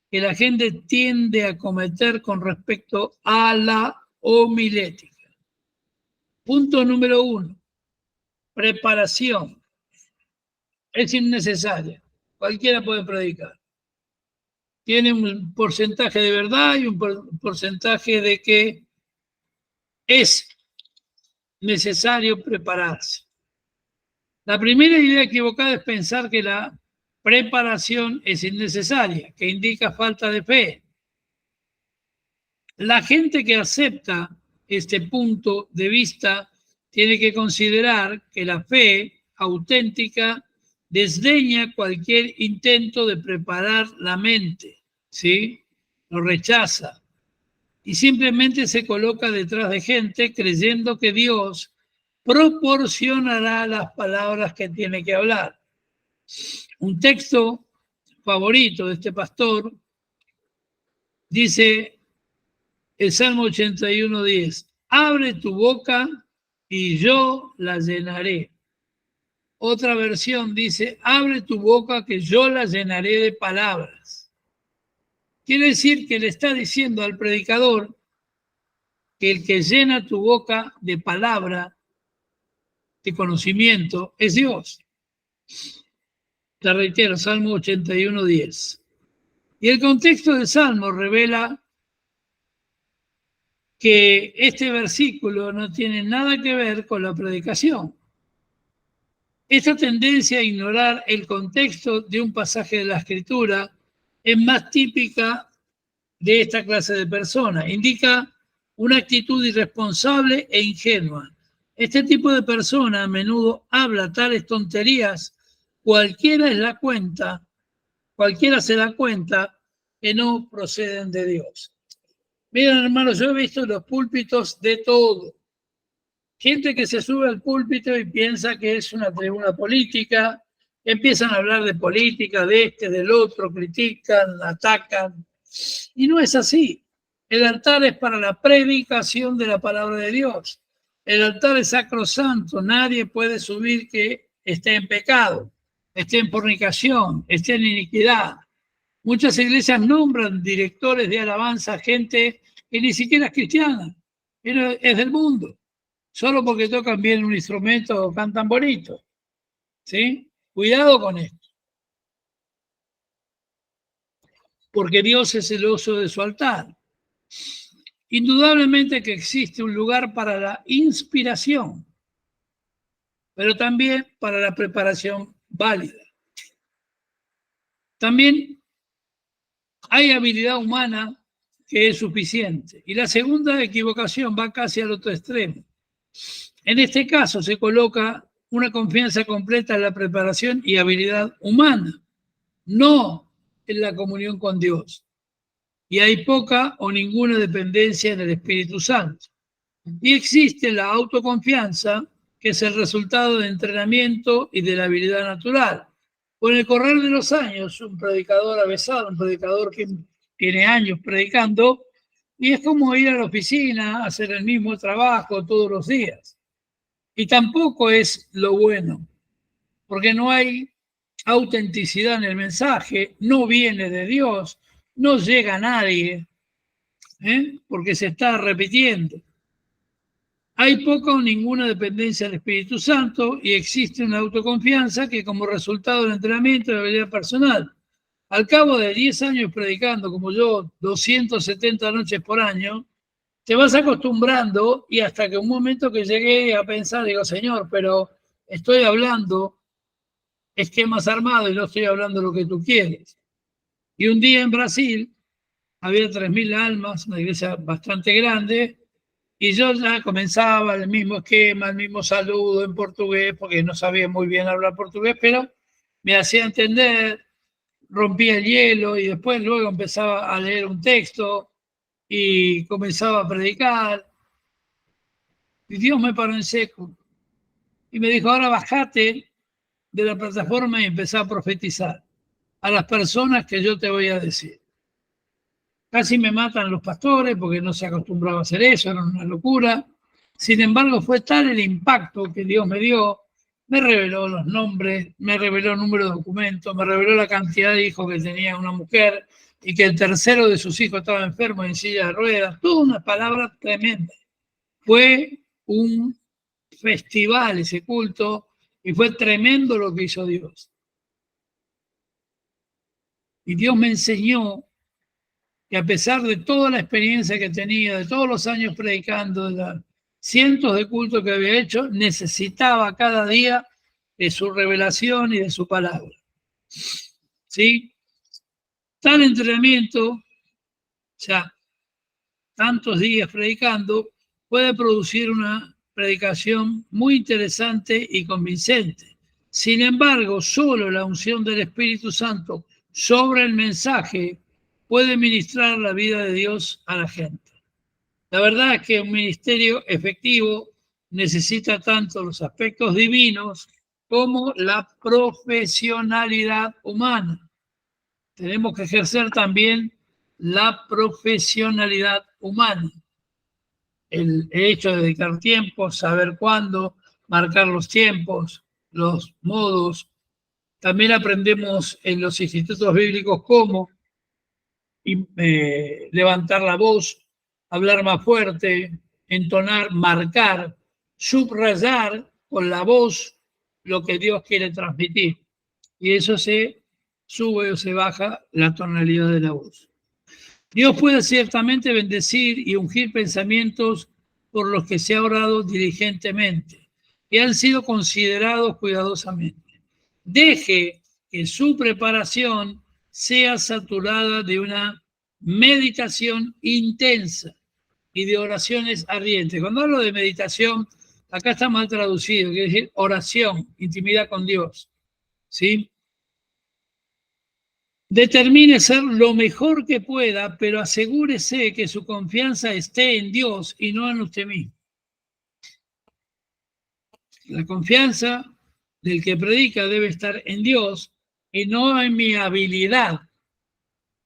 que la gente tiende a cometer con respecto a la homilética. Punto número 1, preparación. Es innecesaria, cualquiera puede predicar. Tiene un porcentaje de verdad y un porcentaje de que es necesario prepararse. La primera idea equivocada es pensar que la preparación es innecesaria, que indica falta de fe. La gente que acepta este punto de vista tiene que considerar que la fe auténtica desdeña cualquier intento de preparar la mente, ¿sí? Lo rechaza y simplemente se coloca detrás de gente creyendo que Dios proporcionará las palabras que tiene que hablar. Un texto favorito de este pastor dice el Salmo 81:10, abre tu boca y yo la llenaré. Otra versión dice, abre tu boca que yo la llenaré de palabras. Quiere decir que le está diciendo al predicador que el que llena tu boca de palabra, de conocimiento, es Dios. Te reitero, Salmo 81:10. Y el contexto del Salmo revela que este versículo no tiene nada que ver con la predicación. Esta tendencia a ignorar el contexto de un pasaje de la Escritura es más típica de esta clase de persona. Indica una actitud irresponsable e ingenua. Este tipo de persona a menudo habla tales tonterías, cualquiera se da cuenta que no proceden de Dios. Miren, hermanos, yo he visto en los púlpitos de todo. Gente que se sube al púlpito y piensa que es una tribuna política, empiezan a hablar de política, de este, del otro, critican, atacan. Y no es así. El altar es para la predicación de la palabra de Dios. El altar es sacrosanto. Nadie puede subir que esté en pecado, esté en fornicación, esté en iniquidad. Muchas iglesias nombran directores de alabanza gente que ni siquiera es cristiana, pero es del mundo. Solo porque tocan bien un instrumento o cantan bonito. ¿Sí? Cuidado con esto. Porque Dios es celoso de su altar. Indudablemente que existe un lugar para la inspiración, pero también para la preparación válida. También hay habilidad humana que es suficiente. Y la segunda equivocación va casi al otro extremo. En este caso se coloca una confianza completa en la preparación y habilidad humana, no en la comunión con Dios. Y hay poca o ninguna dependencia en el Espíritu Santo. Y existe la autoconfianza, que es el resultado de entrenamiento y de la habilidad natural. Con el correr de los años, un predicador avesado, un predicador que tiene años predicando, y es como ir a la oficina, hacer el mismo trabajo todos los días. Y tampoco es lo bueno, porque no hay autenticidad en el mensaje, no viene de Dios, no llega a nadie, porque se está repitiendo. Hay poca o ninguna dependencia del Espíritu Santo y existe una autoconfianza que como resultado del entrenamiento de habilidad personal. Al cabo de 10 años predicando, como yo, 270 noches por año, te vas acostumbrando y hasta que un momento que llegué a pensar, digo, Señor, pero estoy hablando esquemas armados y no estoy hablando lo que tú quieres. Y un día en Brasil había 3.000 almas, una iglesia bastante grande, y yo ya comenzaba el mismo esquema, el mismo saludo en portugués, porque no sabía muy bien hablar portugués, pero me hacía entender, rompía el hielo y después luego empezaba a leer un texto y comenzaba a predicar. Y Dios me paró en seco y me dijo, ahora bajate de la plataforma y empezá a profetizar a las personas que yo te voy a decir. Casi me matan los pastores porque no se acostumbraba a hacer eso, era una locura. Sin embargo, fue tal el impacto que Dios me dio, me reveló los nombres, me reveló el número de documentos, me reveló la cantidad de hijos que tenía una mujer y que el tercero de sus hijos estaba enfermo en silla de ruedas. Toda una palabra tremenda. Fue un festival ese culto y fue tremendo lo que hizo Dios. Y Dios me enseñó que a pesar de toda la experiencia que tenía, de todos los años predicando, de los cientos de cultos que había hecho, necesitaba cada día de su revelación y de su palabra. ¿Sí? Tal entrenamiento, ya tantos días predicando, puede producir una predicación muy interesante y convincente. Sin embargo, solo la unción del Espíritu Santo sobre el mensaje puede ministrar la vida de Dios a la gente. La verdad es que un ministerio efectivo necesita tanto los aspectos divinos como la profesionalidad humana. Tenemos que ejercer también la profesionalidad humana. El hecho de dedicar tiempo, saber cuándo, marcar los tiempos, los modos. También aprendemos en los institutos bíblicos cómo levantar la voz, hablar más fuerte, entonar, marcar, subrayar con la voz lo que Dios quiere transmitir. Y eso se sube o se baja la tonalidad de la voz. Dios puede ciertamente bendecir y ungir pensamientos por los que se ha orado diligentemente y han sido considerados cuidadosamente. Deje que su preparación sea saturada de una meditación intensa y de oraciones ardientes. Cuando hablo de meditación, acá está mal traducido, quiere decir oración, intimidad con Dios. ¿Sí? Determine ser lo mejor que pueda, pero asegúrese que su confianza esté en Dios y no en usted mismo. La confianza del que predica debe estar en Dios y no en mi habilidad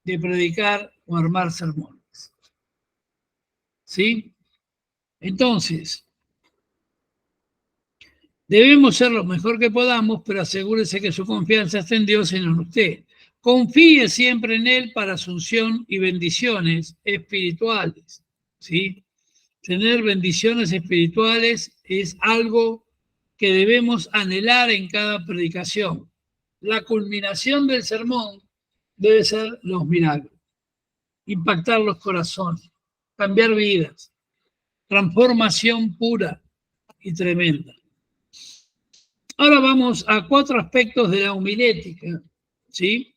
de predicar o armar sermones. ¿Sí? Entonces, debemos ser lo mejor que podamos, pero asegúrese que su confianza esté en Dios y no en usted. Confíe siempre en Él para asunción y bendiciones espirituales. ¿Sí? Tener bendiciones espirituales es algo que debemos anhelar en cada predicación. La culminación del sermón debe ser los milagros, impactar los corazones, cambiar vidas, transformación pura y tremenda. Ahora vamos a 4 aspectos de la homilética, ¿sí?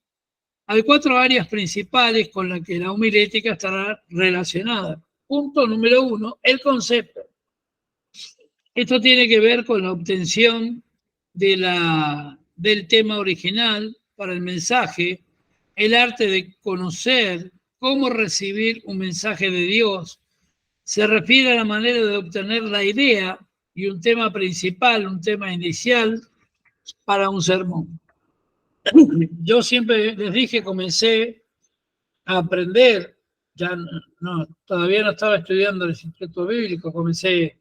Hay 4 áreas principales con las que la homilética estará relacionada. Punto número 1, el concepto. Esto tiene que ver con la obtención del tema original para el mensaje, el arte de conocer cómo recibir un mensaje de Dios. Se refiere a la manera de obtener la idea y un tema principal, un tema inicial para un sermón. Yo siempre les dije, comencé a aprender, todavía no estaba estudiando el Instituto Bíblico, comencé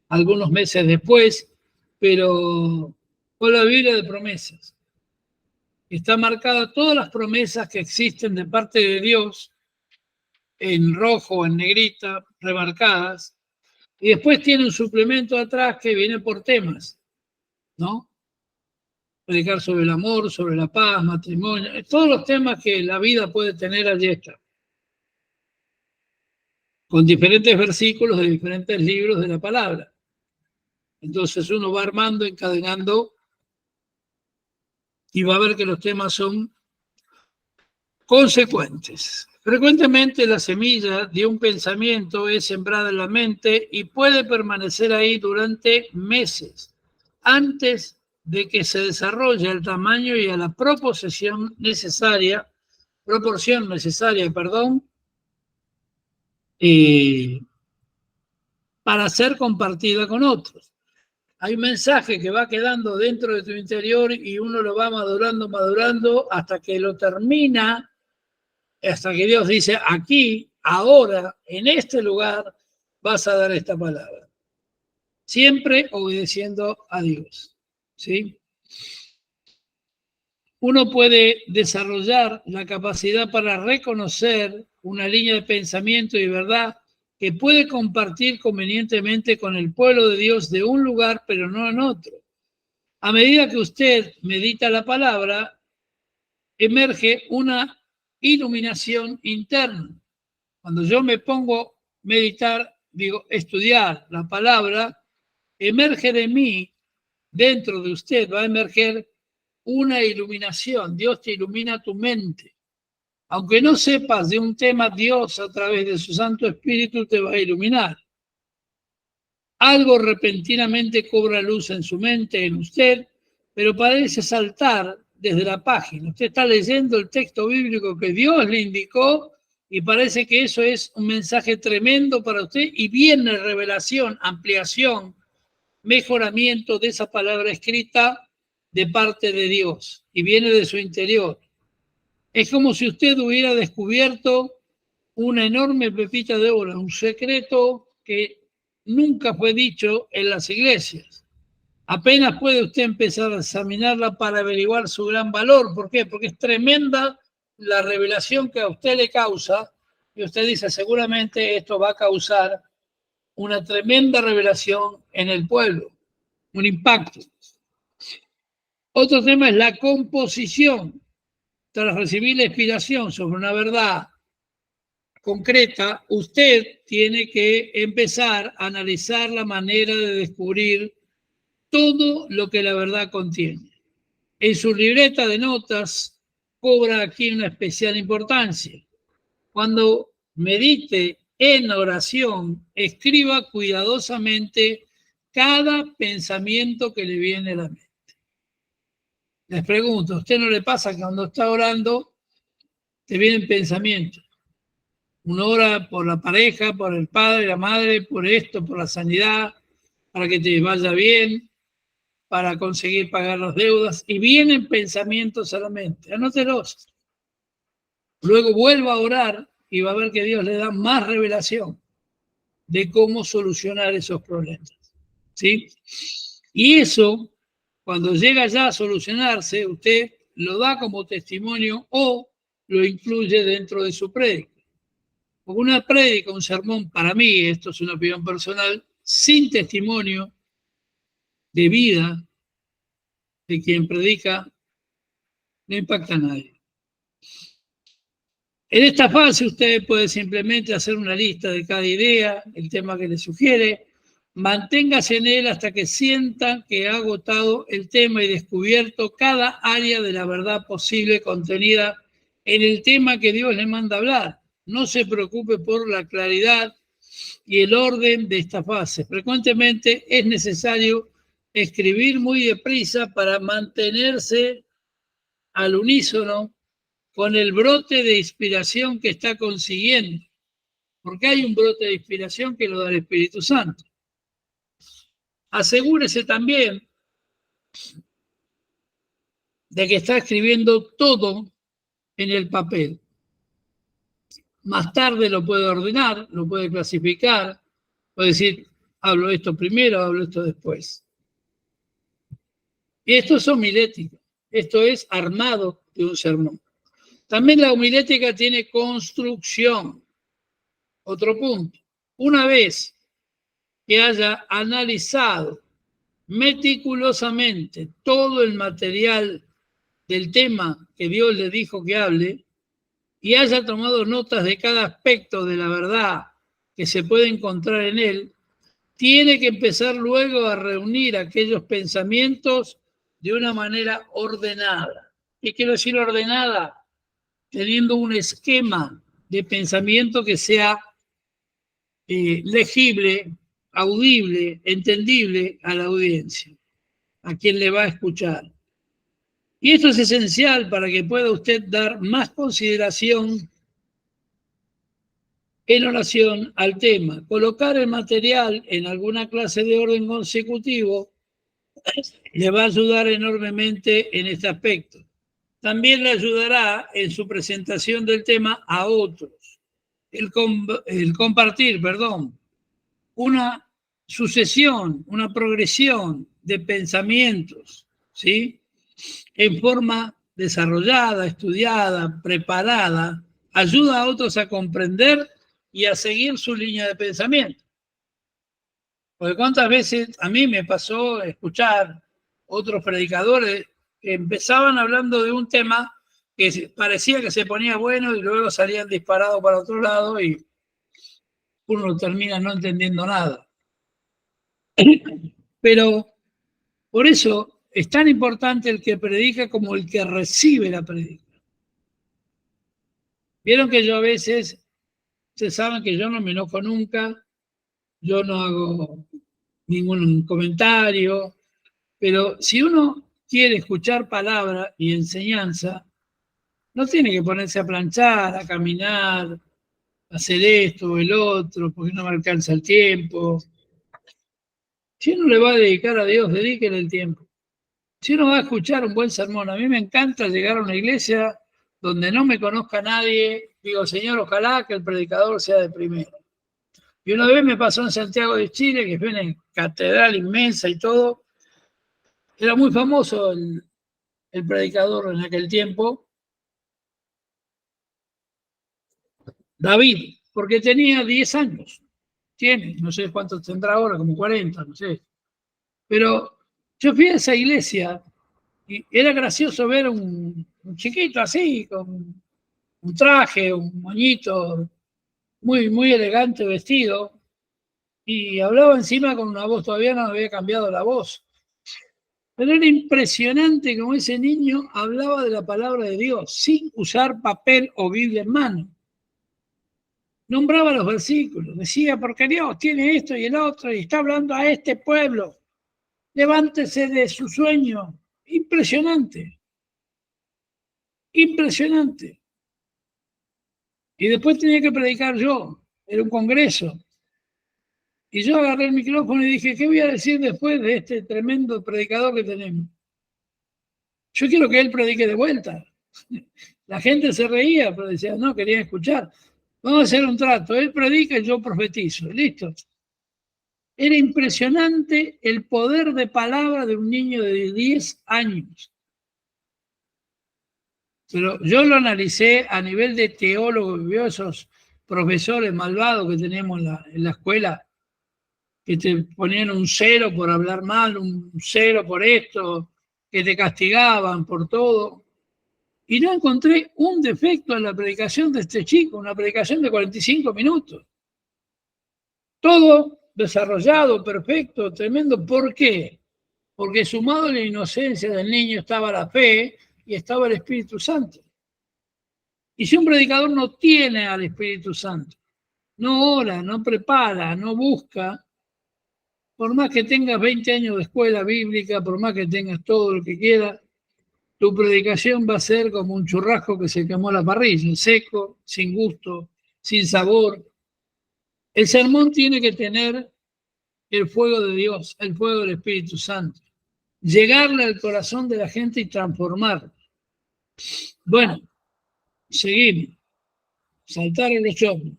algunos meses después, pero con la Biblia de promesas. Está marcada todas las promesas que existen de parte de Dios, en rojo o en negrita, remarcadas. Y después tiene un suplemento atrás que viene por temas, ¿no? Predicar sobre el amor, sobre la paz, matrimonio, todos los temas que la vida puede tener, allí está. Con diferentes versículos de diferentes libros de la palabra. Entonces uno va armando, encadenando, y va a ver que los temas son consecuentes. Frecuentemente la semilla de un pensamiento es sembrada en la mente y puede permanecer ahí durante meses, antes de que se desarrolle al tamaño y a la proporción necesaria, para ser compartida con otros. Hay un mensaje que va quedando dentro de tu interior y uno lo va madurando hasta que lo termina, hasta que Dios dice, aquí, ahora, en este lugar, vas a dar esta palabra. Siempre obedeciendo a Dios, ¿sí? Uno puede desarrollar la capacidad para reconocer una línea de pensamiento y verdad que puede compartir convenientemente con el pueblo de Dios de un lugar, pero no en otro. A medida que usted medita la palabra, emerge una iluminación interna. Cuando yo me pongo a meditar, estudiar la palabra, emerge de mí, dentro de usted va a emerger una iluminación. Dios te ilumina tu mente. Aunque no sepas de un tema, Dios a través de su Santo Espíritu te va a iluminar. Algo repentinamente cobra luz en su mente, en usted, pero parece saltar desde la página. Usted está leyendo el texto bíblico que Dios le indicó y parece que eso es un mensaje tremendo para usted y viene revelación, ampliación, mejoramiento de esa palabra escrita de parte de Dios y viene de su interior. Es como si usted hubiera descubierto una enorme pepita de oro, un secreto que nunca fue dicho en las iglesias. Apenas puede usted empezar a examinarla para averiguar su gran valor. ¿Por qué? Porque es tremenda la revelación que a usted le causa y usted dice, seguramente esto va a causar una tremenda revelación en el pueblo, un impacto. Otro tema es la composición. Tras recibir la inspiración sobre una verdad concreta, usted tiene que empezar a analizar la manera de descubrir todo lo que la verdad contiene. En su libreta de notas cobra aquí una especial importancia. Cuando medite en oración, escriba cuidadosamente cada pensamiento que le viene a la mente. Les pregunto, ¿a usted no le pasa que cuando está orando te vienen pensamientos? Uno ora por la pareja, por el padre, la madre, por esto, por la sanidad, para que te vaya bien, para conseguir pagar las deudas, y vienen pensamientos a la mente. Anótelos. Luego vuelva a orar y va a ver que Dios le da más revelación de cómo solucionar esos problemas. ¿Sí? Y eso, cuando llega ya a solucionarse, usted lo da como testimonio o lo incluye dentro de su prédica. Porque una prédica, un sermón, para mí, esto es una opinión personal, sin testimonio de vida de quien predica, no impacta a nadie. En esta fase usted puede simplemente hacer una lista de cada idea, el tema que le sugiere, manténgase en él hasta que sienta que ha agotado el tema y descubierto cada área de la verdad posible contenida en el tema que Dios le manda hablar. No se preocupe por la claridad y el orden de esta fase. Frecuentemente es necesario escribir muy deprisa para mantenerse al unísono con el brote de inspiración que está consiguiendo, porque hay un brote de inspiración que lo da el Espíritu Santo. Asegúrese también de que está escribiendo todo en el papel. Más tarde lo puede ordenar, lo puede clasificar, puede decir, hablo esto primero, hablo esto después. Y esto es homilético, esto es armado de un sermón. También la homilética tiene construcción. Otro punto. Una vez que haya analizado meticulosamente todo el material del tema que Dios le dijo que hable y haya tomado notas de cada aspecto de la verdad que se puede encontrar en él, tiene que empezar luego a reunir aquellos pensamientos de una manera ordenada. ¿Qué quiero decir ordenada? Teniendo un esquema de pensamiento que sea legible, audible, entendible a la audiencia, a quien le va a escuchar. Y esto es esencial para que pueda usted dar más consideración en oración al tema. Colocar el material en alguna clase de orden consecutivo le va a ayudar enormemente en este aspecto. También le ayudará en su presentación del tema a otros. El compartir, una sucesión, una progresión de pensamientos, ¿sí? En forma desarrollada, estudiada, preparada, ayuda a otros a comprender y a seguir su línea de pensamiento. Porque cuántas veces a mí me pasó escuchar otros predicadores que empezaban hablando de un tema que parecía que se ponía bueno y luego salían disparados para otro lado y uno termina no entendiendo nada. Pero por eso es tan importante el que predica como el que recibe la predica. Vieron que yo a veces, ustedes saben que yo no me enojo nunca, yo no hago ningún comentario, pero si uno quiere escuchar palabra y enseñanza, no tiene que ponerse a planchar, a caminar, a hacer esto o el otro, porque no me alcanza el tiempo. Si uno le va a dedicar a Dios, dedíquele el tiempo. Si uno va a escuchar un buen sermón, a mí me encanta llegar a una iglesia donde no me conozca nadie, digo, Señor, ojalá que el predicador sea de primero. Y una vez me pasó en Santiago de Chile, que fue una catedral inmensa y todo, era muy famoso el predicador en aquel tiempo, David, porque tenía 10 años, tiene, no sé cuántos tendrá ahora, como 40, no sé. Pero yo fui a esa iglesia y era gracioso ver un chiquito así, con un traje, un moñito, muy, muy elegante vestido, y hablaba encima con una voz, todavía no había cambiado la voz. Pero era impresionante como ese niño hablaba de la palabra de Dios sin usar papel o Biblia en mano. Nombraba los versículos, decía, porque Dios tiene esto y el otro, y está hablando a este pueblo. Levántese de su sueño. Impresionante. Impresionante. Y después tenía que predicar yo. Era un congreso. Y yo agarré el micrófono y dije, ¿qué voy a decir después de este tremendo predicador que tenemos? Yo quiero que él predique de vuelta. La gente se reía, pero decía, no, querían escuchar. Vamos a hacer un trato. Él predica y yo profetizo. Listo. Era impresionante el poder de palabra de un niño de 10 años. Pero yo lo analicé a nivel de teólogo, vio esos profesores malvados que tenemos en la escuela, que te ponían un 0 por hablar mal, un 0 por esto, que te castigaban por todo. Y no encontré un defecto en la predicación de este chico, una predicación de 45 minutos. Todo desarrollado, perfecto, tremendo. ¿Por qué? Porque sumado a la inocencia del niño estaba la fe y estaba el Espíritu Santo. Y si un predicador no tiene al Espíritu Santo, no ora, no prepara, no busca, por más que tengas 20 años de escuela bíblica, por más que tengas todo lo que quieras, tu predicación va a ser como un churrasco que se quemó la parrilla, seco, sin gusto, sin sabor. El sermón tiene que tener el fuego de Dios, el fuego del Espíritu Santo. Llegarle al corazón de la gente y transformarlo. Bueno, seguimos. Saltar en los hombros.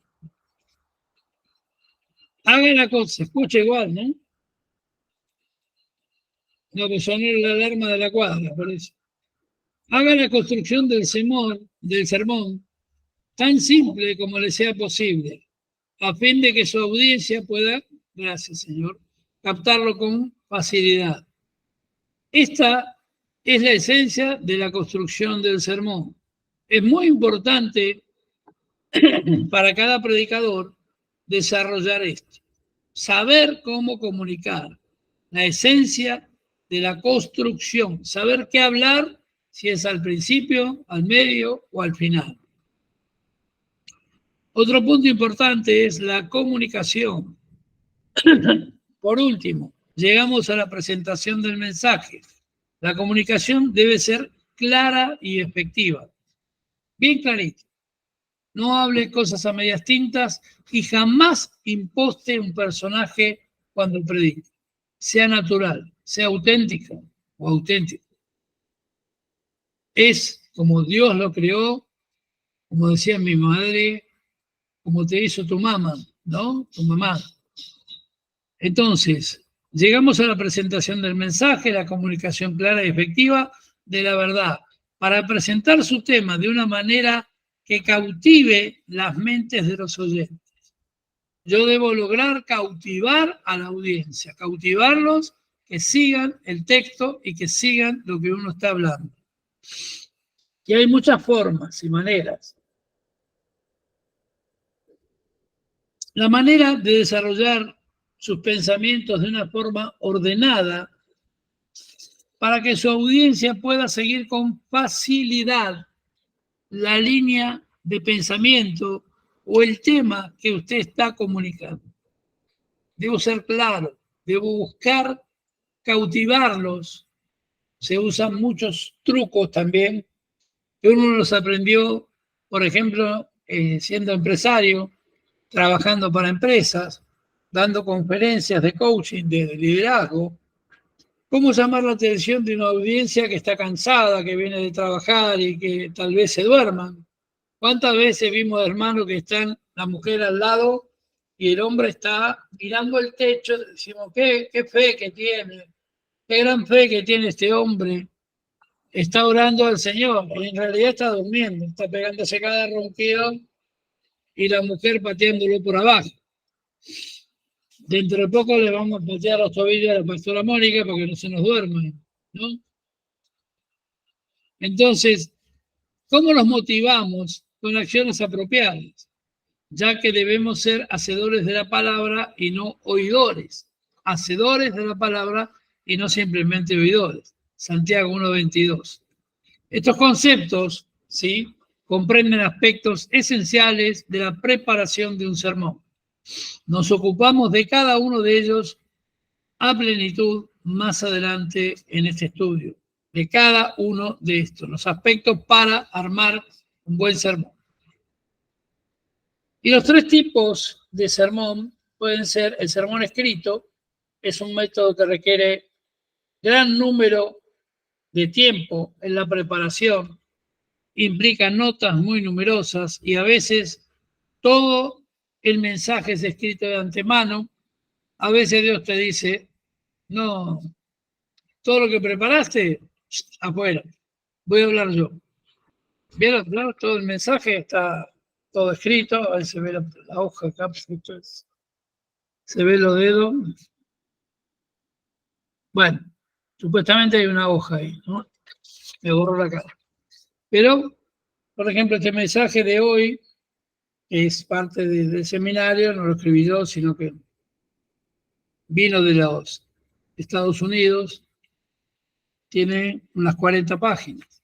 Haga la cosa, escucha igual, ¿no? No, que sonó la alarma de la cuadra, por eso. Haga la construcción del sermón tan simple como le sea posible, a fin de que su audiencia pueda, gracias Señor, captarlo con facilidad. Esta es la esencia de la construcción del sermón. Es muy importante para cada predicador desarrollar esto, saber cómo comunicar, la esencia de la construcción, saber qué hablar, si es al principio, al medio o al final. Otro punto importante es la comunicación. Por último, llegamos a la presentación del mensaje. La comunicación debe ser clara y efectiva. Bien clarito. No hable cosas a medias tintas y jamás imposte un personaje cuando predique. Sea natural, sea auténtica o auténtico. Es como Dios lo creó, como decía mi madre, como te hizo tu mamá, ¿no? Tu mamá. Entonces, llegamos a la presentación del mensaje, la comunicación clara y efectiva de la verdad, para presentar su tema de una manera que cautive las mentes de los oyentes. Yo debo lograr cautivar a la audiencia, cautivarlos, que sigan el texto y que sigan lo que uno está hablando. Y hay muchas formas y maneras. La manera de desarrollar sus pensamientos de una forma ordenada para que su audiencia pueda seguir con facilidad la línea de pensamiento o el tema que usted está comunicando. Debo ser claro, debo buscar cautivarlos. Se usan muchos trucos también, que uno los aprendió, por ejemplo, siendo empresario, trabajando para empresas, dando conferencias de coaching, de liderazgo. ¿Cómo llamar la atención de una audiencia que está cansada, que viene de trabajar y que tal vez se duerman? ¿Cuántas veces vimos hermanos que están la mujer al lado y el hombre está mirando el techo? Decimos, qué fe que tiene, qué gran fe que tiene este hombre. Está orando al Señor y en realidad está durmiendo, está pegándose cada ronquido y la mujer pateándolo por abajo. Dentro de poco le vamos a patear los tobillos a la pastora Mónica para que no se nos duerma, ¿no? Entonces, ¿cómo los motivamos? Con acciones apropiadas, ya que debemos ser hacedores de la palabra y no oidores. Hacedores de la palabra y no simplemente oidores. Santiago 1:22. Estos conceptos, ¿sí?, comprenden aspectos esenciales de la preparación de un sermón. Nos ocupamos de cada uno de ellos a plenitud más adelante en este estudio. De cada uno de estos, los aspectos para armar un buen sermón. Y los tres tipos de sermón pueden ser el sermón escrito, es un método que requiere gran número de tiempo en la preparación, implica notas muy numerosas y a veces todo el mensaje es escrito de antemano. A veces Dios te dice, no, todo lo que preparaste, afuera, voy a hablar yo. ¿Vieron? Claro, todo el mensaje está todo escrito, ahí se ve la hoja acá, se ve los dedos. Bueno, supuestamente hay una hoja ahí, ¿no? Me borró la cara. Pero, por ejemplo, este mensaje de hoy, que es parte del seminario, no lo escribí yo, sino que vino de los Estados Unidos, tiene unas 40 páginas.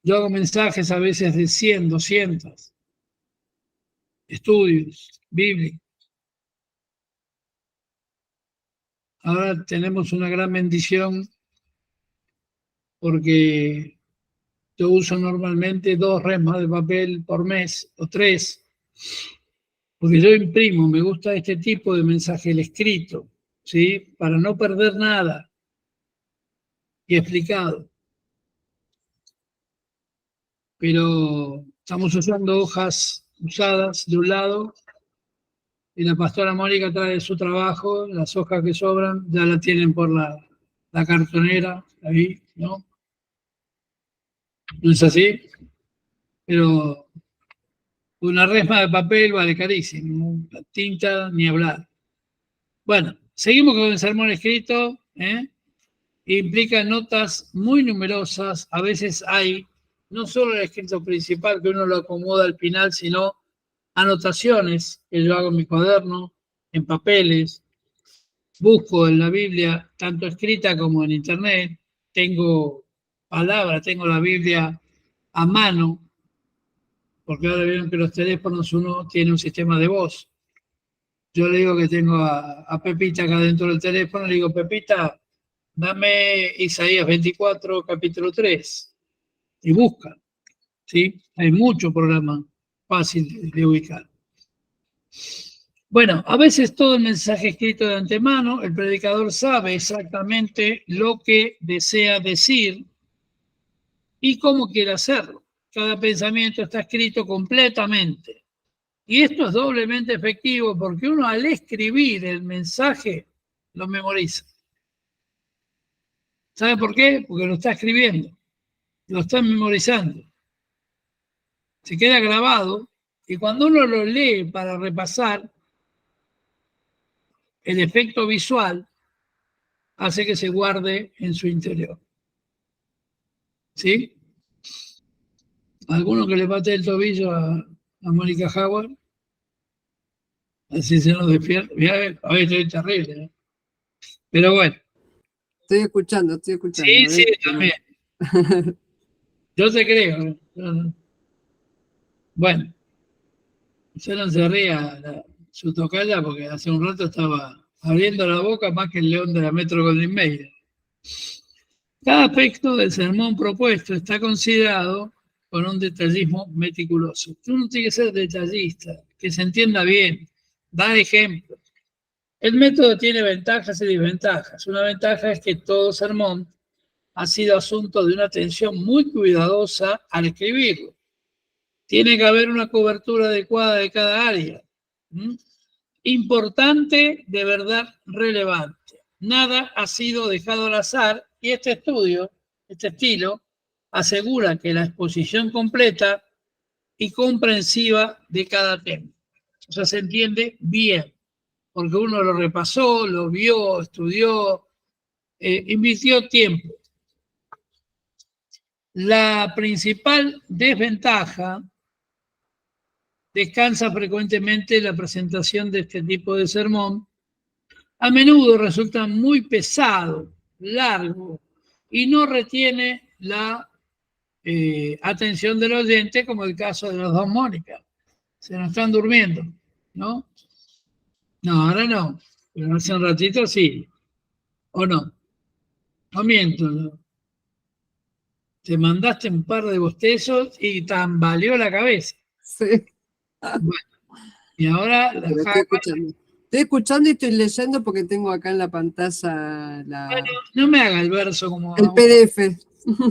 Yo hago mensajes a veces de 100, 200, estudios bíblicos. Ahora tenemos una gran bendición porque yo uso normalmente 2 remas de papel por mes o 3, porque yo imprimo, me gusta este tipo de mensaje, el escrito, ¿sí? Para no perder nada y explicado. Pero estamos usando hojas usadas de un lado y la pastora Mónica trae su trabajo, las hojas que sobran ya la tienen por la cartonera ahí, ¿no? ¿No es así? Pero una resma de papel vale carísimo. La tinta, ni hablar. Bueno, seguimos con el sermón escrito. Implica notas muy numerosas. A veces hay no solo el escrito principal, que uno lo acomoda al final, sino anotaciones que yo hago en mi cuaderno, en papeles. Busco en la Biblia, tanto escrita como en internet. Tengo palabras, tengo la Biblia a mano, porque ahora vieron que los teléfonos uno tiene un sistema de voz. Yo le digo que tengo a Pepita acá dentro del teléfono, le digo, Pepita, dame Isaías 24, capítulo 3, y busca, ¿sí? Hay mucho programa fácil de ubicar. Bueno, a veces todo el mensaje escrito de antemano, el predicador sabe exactamente lo que desea decir y cómo quiere hacerlo. Cada pensamiento está escrito completamente. Y esto es doblemente efectivo porque uno al escribir el mensaje lo memoriza. ¿Sabe por qué? Porque lo está escribiendo, lo está memorizando. Se queda grabado y cuando uno lo lee para repasar, el efecto visual hace que se guarde en su interior. ¿Sí? ¿Alguno que le pate el tobillo a Mónica Howard? Así se nos despierta. Hoy estoy terrible, ¿eh? Pero bueno. Estoy escuchando. Sí, sí, también. Yo te creo. Bueno, usted no se ría su tocaya porque hace un rato estaba abriendo la boca más que el león de la Metro Goldwyn Mayer. Cada aspecto del sermón propuesto está considerado con un detallismo meticuloso. Uno tiene que ser detallista, que se entienda bien, dar ejemplos. El método tiene ventajas y desventajas. Una ventaja es que todo sermón ha sido asunto de una atención muy cuidadosa al escribirlo. Tiene que haber una cobertura adecuada de cada área. Importante, de verdad relevante. Nada ha sido dejado al azar y este estilo, asegura que la exposición completa y comprensiva de cada tema. O sea, se entiende bien, porque uno lo repasó, lo vio, estudió, invirtió tiempo. La principal desventaja descansa frecuentemente la presentación de este tipo de sermón. A menudo resulta muy pesado, largo, y no retiene la atención del oyente, como el caso de las dos Mónicas. Se nos están durmiendo, ¿no? No, ahora no, pero hace un ratito sí. ¿O no? No miento, ¿no? Te mandaste un par de bostezos y tambaleó la cabeza. Sí. Bueno, y ahora la estoy escuchando y estoy leyendo porque tengo acá en la pantalla Bueno, no me haga el verso como... el PDF.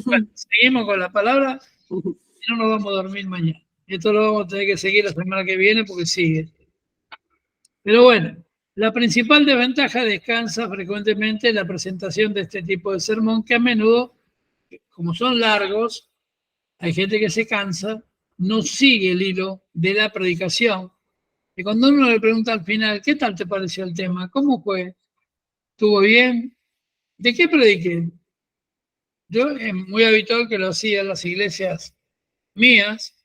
Bueno, seguimos con la palabra y no nos vamos a dormir mañana. Esto lo vamos a tener que seguir la semana que viene porque sigue. Pero bueno, la principal desventaja descansa frecuentemente en la presentación de este tipo de sermón que a menudo, como son largos, hay gente que se cansa, no sigue el hilo de la predicación. Y cuando uno le pregunta al final, ¿qué tal te pareció el tema? ¿Cómo fue? ¿Estuvo bien? ¿De qué prediqué? Yo es muy habitual que lo hacía en las iglesias mías,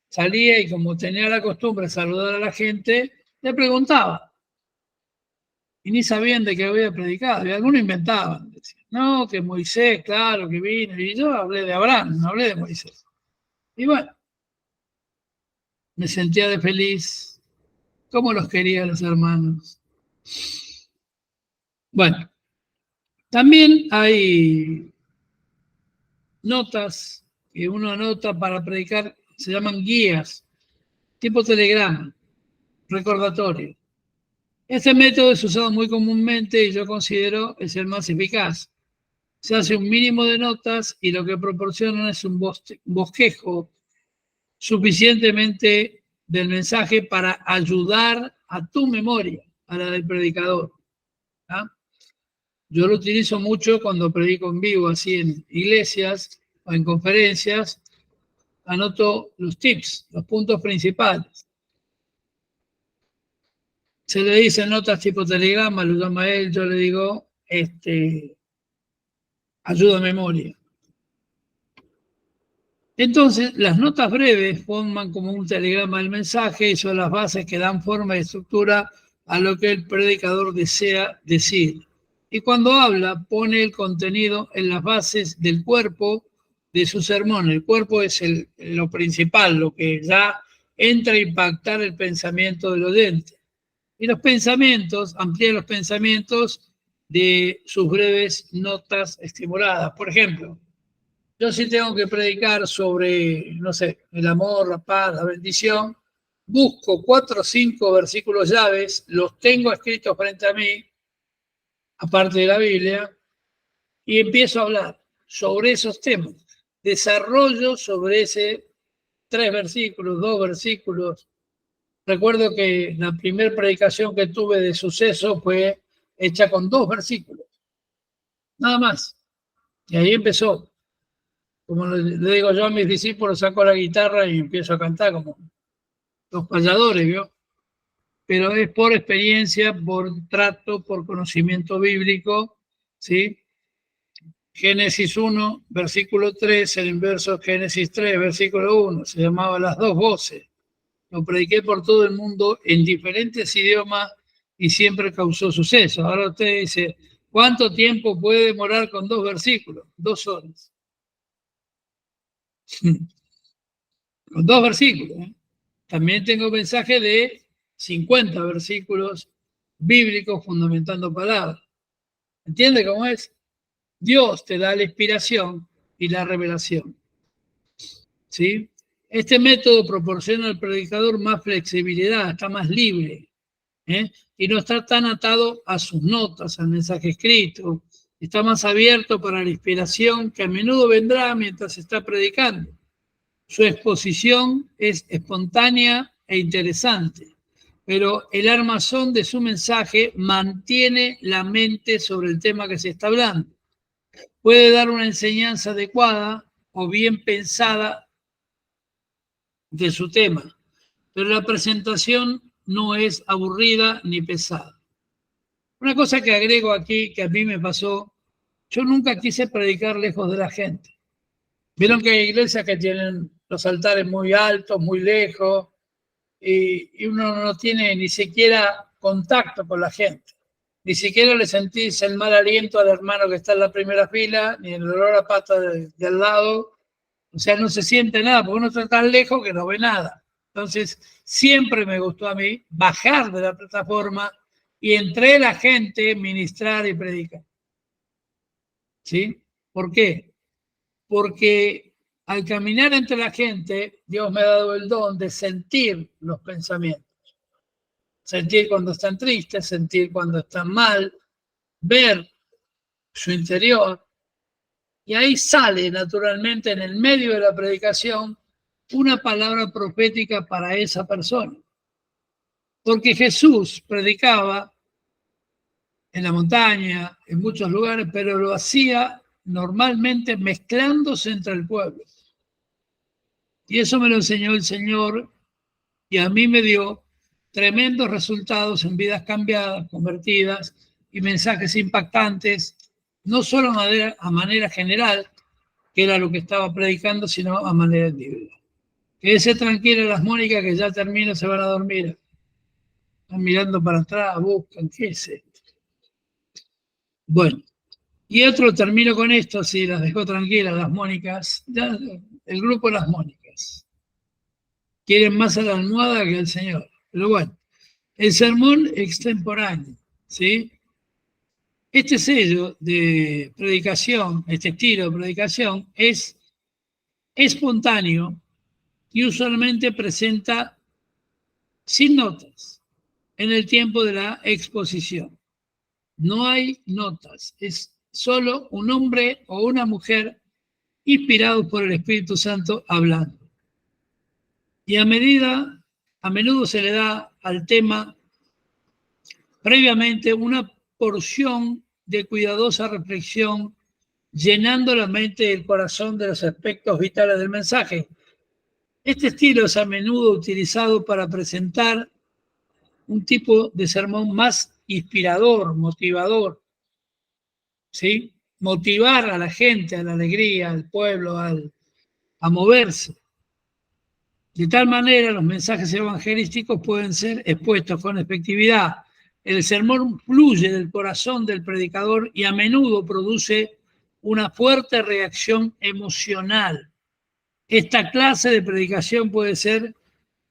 salía y como tenía la costumbre de saludar a la gente, le preguntaba. Y ni sabían de qué había predicado. Y algunos inventaban. Decían, no, que Moisés, claro, que vino. Y yo hablé de Abraham, no hablé de Moisés. Y bueno, me sentía de feliz, como los quería los hermanos. Bueno, también hay notas que uno anota para predicar, se llaman guías, tipo telegrama, recordatorio. Este método es usado muy comúnmente y yo considero es el más eficaz. Se hace un mínimo de notas y lo que proporcionan es un bosquejo suficientemente del mensaje para ayudar a tu memoria, a la del predicador. ¿Ah? Yo lo utilizo mucho cuando predico en vivo, así en iglesias o en conferencias, anoto los tips, los puntos principales. Se le dice notas tipo telegrama, lo llama él, yo le digo ayuda a memoria. Entonces, las notas breves forman como un telegrama del mensaje y son las bases que dan forma y estructura a lo que el predicador desea decir. Y cuando habla, pone el contenido en las bases del cuerpo de su sermón. El cuerpo es lo principal, lo que ya entra a impactar el pensamiento del oyente. Y los pensamientos, amplía los pensamientos de sus breves notas estimuladas. Por ejemplo, yo sí tengo que predicar sobre, no sé, el amor, la paz, la bendición. Busco 4 o 5 versículos llaves, los tengo escritos frente a mí, aparte de la Biblia, y empiezo a hablar sobre esos temas. Desarrollo sobre ese 3 versículos, 2 versículos. Recuerdo que la primera predicación que tuve de suceso fue hecha con 2 versículos, nada más. Y ahí empezó. Como le digo yo a mis discípulos, saco la guitarra y empiezo a cantar como los payadores, ¿vio? Pero es por experiencia, por trato, por conocimiento bíblico, ¿sí? Génesis 1, versículo 3, el inverso Génesis 3, versículo 1, se llamaba Las 2 voces. Lo prediqué por todo el mundo en diferentes idiomas y siempre causó suceso. Ahora usted dice, ¿cuánto tiempo puede demorar con 2 versículos? 2 horas. Con 2 versículos. También tengo mensajes de 50 versículos bíblicos fundamentando palabras. ¿Entiende cómo es? Dios te da la inspiración y la revelación. ¿Sí? Este método proporciona al predicador más flexibilidad, está más libre, y no está tan atado a sus notas, al mensaje escrito. Está más abierto para la inspiración que a menudo vendrá mientras está predicando. Su exposición es espontánea e interesante, pero el armazón de su mensaje mantiene la mente sobre el tema que se está hablando. Puede dar una enseñanza adecuada o bien pensada de su tema, pero la presentación no es aburrida ni pesada. Una cosa que agrego aquí, que a mí me pasó, yo nunca quise predicar lejos de la gente. Vieron que hay iglesias que tienen los altares muy altos, muy lejos, y uno no tiene ni siquiera contacto con la gente. Ni siquiera le sentís el mal aliento al hermano que está en la primera fila, ni el olor a pata de al lado. O sea, no se siente nada, porque uno está tan lejos que no ve nada. Entonces, siempre me gustó a mí bajar de la plataforma y entre la gente ministrar y predicar. ¿Sí? ¿Por qué? Porque al caminar entre la gente, Dios me ha dado el don de sentir los pensamientos. Sentir cuando están tristes, sentir cuando están mal, ver su interior. Y ahí sale naturalmente en el medio de la predicación una palabra profética para esa persona. Porque Jesús predicaba en la montaña, en muchos lugares, pero lo hacía normalmente mezclándose entre el pueblo. Y eso me lo enseñó el Señor y a mí me dio tremendos resultados en vidas cambiadas, convertidas y mensajes impactantes, no solo a manera general, que era lo que estaba predicando, sino a manera individual. Quédese tranquila las Mónicas, que ya termino, se van a dormir. Están mirando para atrás, buscan, ¿qué es esto? Bueno, y otro, termino con esto, si las dejo tranquilas las Mónicas, ya, el grupo de las Mónicas. Quieren más a la almohada que al Señor. Pero bueno, el sermón extemporáneo, ¿sí? Este sello de predicación, este estilo de predicación es espontáneo y usualmente presenta sin notas en el tiempo de la exposición. No hay notas, es solo un hombre o una mujer inspirados por el Espíritu Santo hablando. Y a menudo se le da al tema previamente una porción de cuidadosa reflexión, llenando la mente y el corazón de los aspectos vitales del mensaje. Este estilo es a menudo utilizado para presentar un tipo de sermón más inspirador, motivador, ¿sí? Motivar a la gente, a la alegría, al pueblo, a moverse. De tal manera, los mensajes evangelísticos pueden ser expuestos con efectividad. El sermón fluye del corazón del predicador y a menudo produce una fuerte reacción emocional. Esta clase de predicación puede ser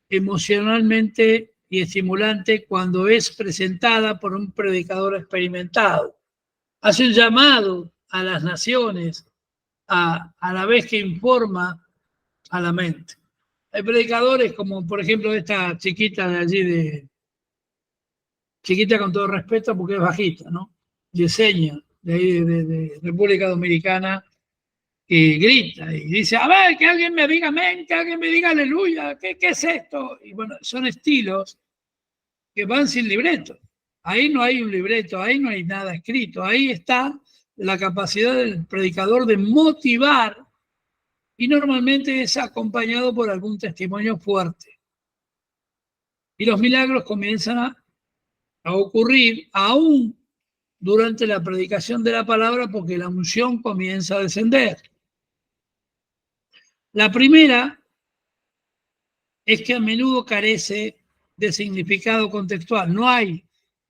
emocionalmente y estimulante cuando es presentada por un predicador experimentado. Hace un llamado a las naciones a la vez que informa a la mente. Hay predicadores como, por ejemplo, esta chiquita de allí, chiquita con todo respeto porque es bajita, ¿no? Yesenia, de ahí de República Dominicana, que grita y dice, a ver, que alguien me diga amén, que alguien me diga aleluya, ¿qué es esto? Y bueno, son estilos que van sin libreto. Ahí no hay un libreto, ahí no hay nada escrito, ahí está la capacidad del predicador de motivar y normalmente es acompañado por algún testimonio fuerte. Y los milagros comienzan a ocurrir aún durante la predicación de la palabra porque la unción comienza a descender. La primera es que a menudo carece de significado contextual. No hay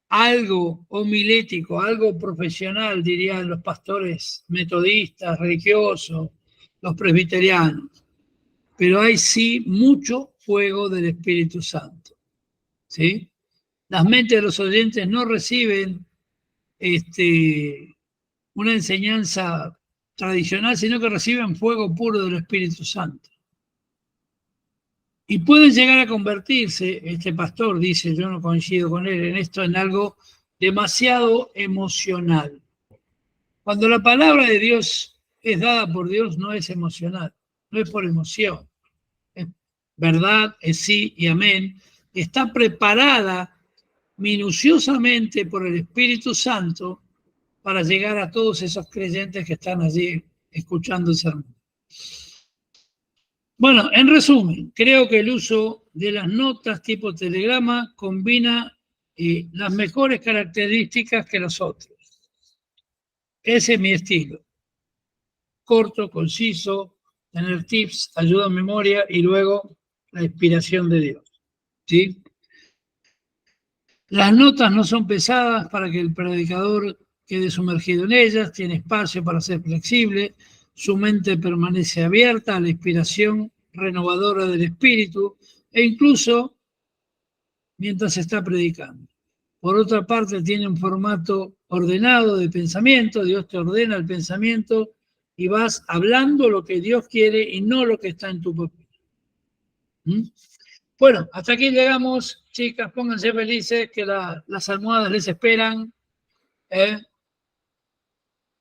algo homilético, algo profesional, dirían los pastores metodistas, religiosos, los presbiterianos. Pero hay sí mucho fuego del Espíritu Santo. ¿Sí? Las mentes de los oyentes no reciben una enseñanza tradicional, sino que reciben fuego puro del Espíritu Santo. Y pueden llegar a convertirse, este pastor dice, yo no coincido con él en esto, en algo demasiado emocional. Cuando la palabra de Dios es dada por Dios, no es emocional, no es por emoción. Es verdad, es sí y amén. Está preparada minuciosamente por el Espíritu Santo para llegar a todos esos creyentes que están allí escuchando el sermón. Bueno, en resumen, creo que el uso de las notas tipo telegrama combina las mejores características que los otros. Ese es mi estilo. Corto, conciso, tener tips, ayuda a memoria y luego la inspiración de Dios. ¿Sí? Las notas no son pesadas para que el predicador quede sumergido en ellas, tiene espacio para ser flexible, su mente permanece abierta a la inspiración renovadora del espíritu e incluso mientras está predicando. Por otra parte, tiene un formato ordenado de pensamiento, Dios te ordena el pensamiento y vas hablando lo que Dios quiere y no lo que está en tu papel. Bueno, hasta aquí llegamos, chicas, pónganse felices que las almohadas les esperan.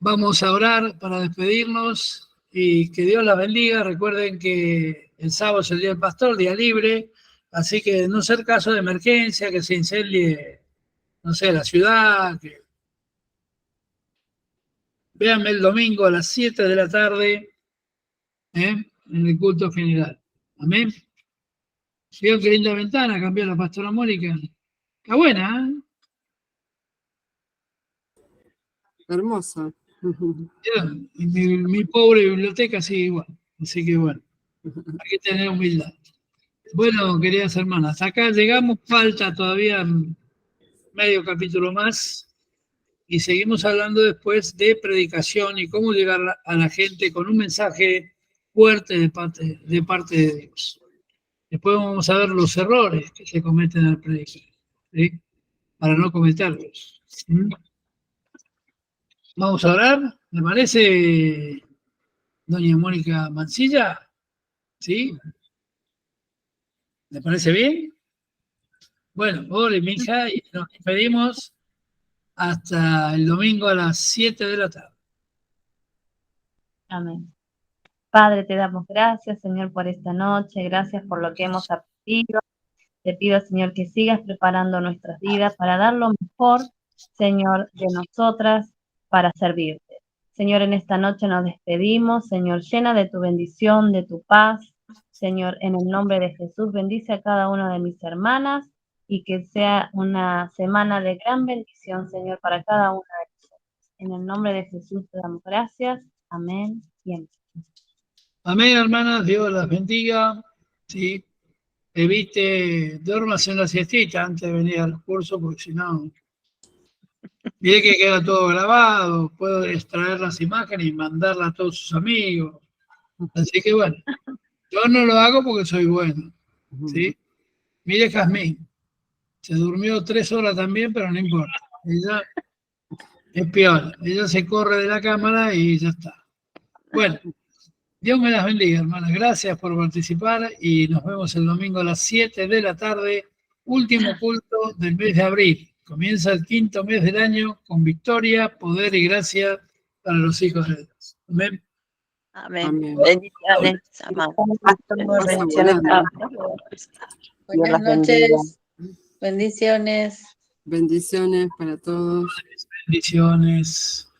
Vamos a orar para despedirnos y que Dios las bendiga. Recuerden que el sábado es el día del pastor, día libre, así que no ser caso de emergencia, que se incendie, no sé, la ciudad. Véanme el domingo a las 7 de la tarde en el culto general. Amén. Vieron qué linda ventana cambió la pastora Mónica. Está buena, ¿eh? Hermosa. Y mi pobre biblioteca sigue igual. Así que bueno, hay que tener humildad. Bueno, queridas hermanas, acá llegamos, falta todavía medio capítulo más y seguimos hablando después de predicación y cómo llegar a la gente con un mensaje fuerte de parte de Dios. Después vamos a ver los errores que se cometen al predicar, ¿sí? Para no cometerlos. ¿Sí? Vamos a orar, ¿me parece, doña Mónica Mancilla? ¿Sí? ¿Le parece bien? Bueno, ore, mija, y nos despedimos hasta el domingo a las 7 de la tarde. Amén. Padre, te damos gracias, Señor, por esta noche. Gracias por lo que hemos aprendido. Te pido, Señor, que sigas preparando nuestras vidas para dar lo mejor, Señor, de nosotras para servirte. Señor, en esta noche nos despedimos. Señor, llena de tu bendición, de tu paz, Señor, en el nombre de Jesús, bendice a cada una de mis hermanas y que sea una semana de gran bendición, Señor, para cada una de nosotros. En el nombre de Jesús te damos gracias. Amén y amén. Amén, hermanas, Dios las bendiga. ¿Sí? Evite, duermas en la siestita antes de venir al curso, porque si no, mire que queda todo grabado, puedo extraer las imágenes y mandarlas a todos sus amigos. Así que bueno, yo no lo hago porque soy bueno, ¿sí? Mire Jazmín, se durmió 3 horas también, pero no importa. Ella es piola, ella se corre de la cámara y ya está. Bueno, Dios me las bendiga, hermanas. Gracias por participar y nos vemos el domingo a las 7 de la tarde, último culto del mes de abril. Comienza el 5º mes del año con victoria, poder y gracia para los hijos de Dios. Amén. Amén. Amén. Bendiciones, amamos. Bendiciones a Buenas noches. Bendiciones. Bendiciones para todos. Bendiciones.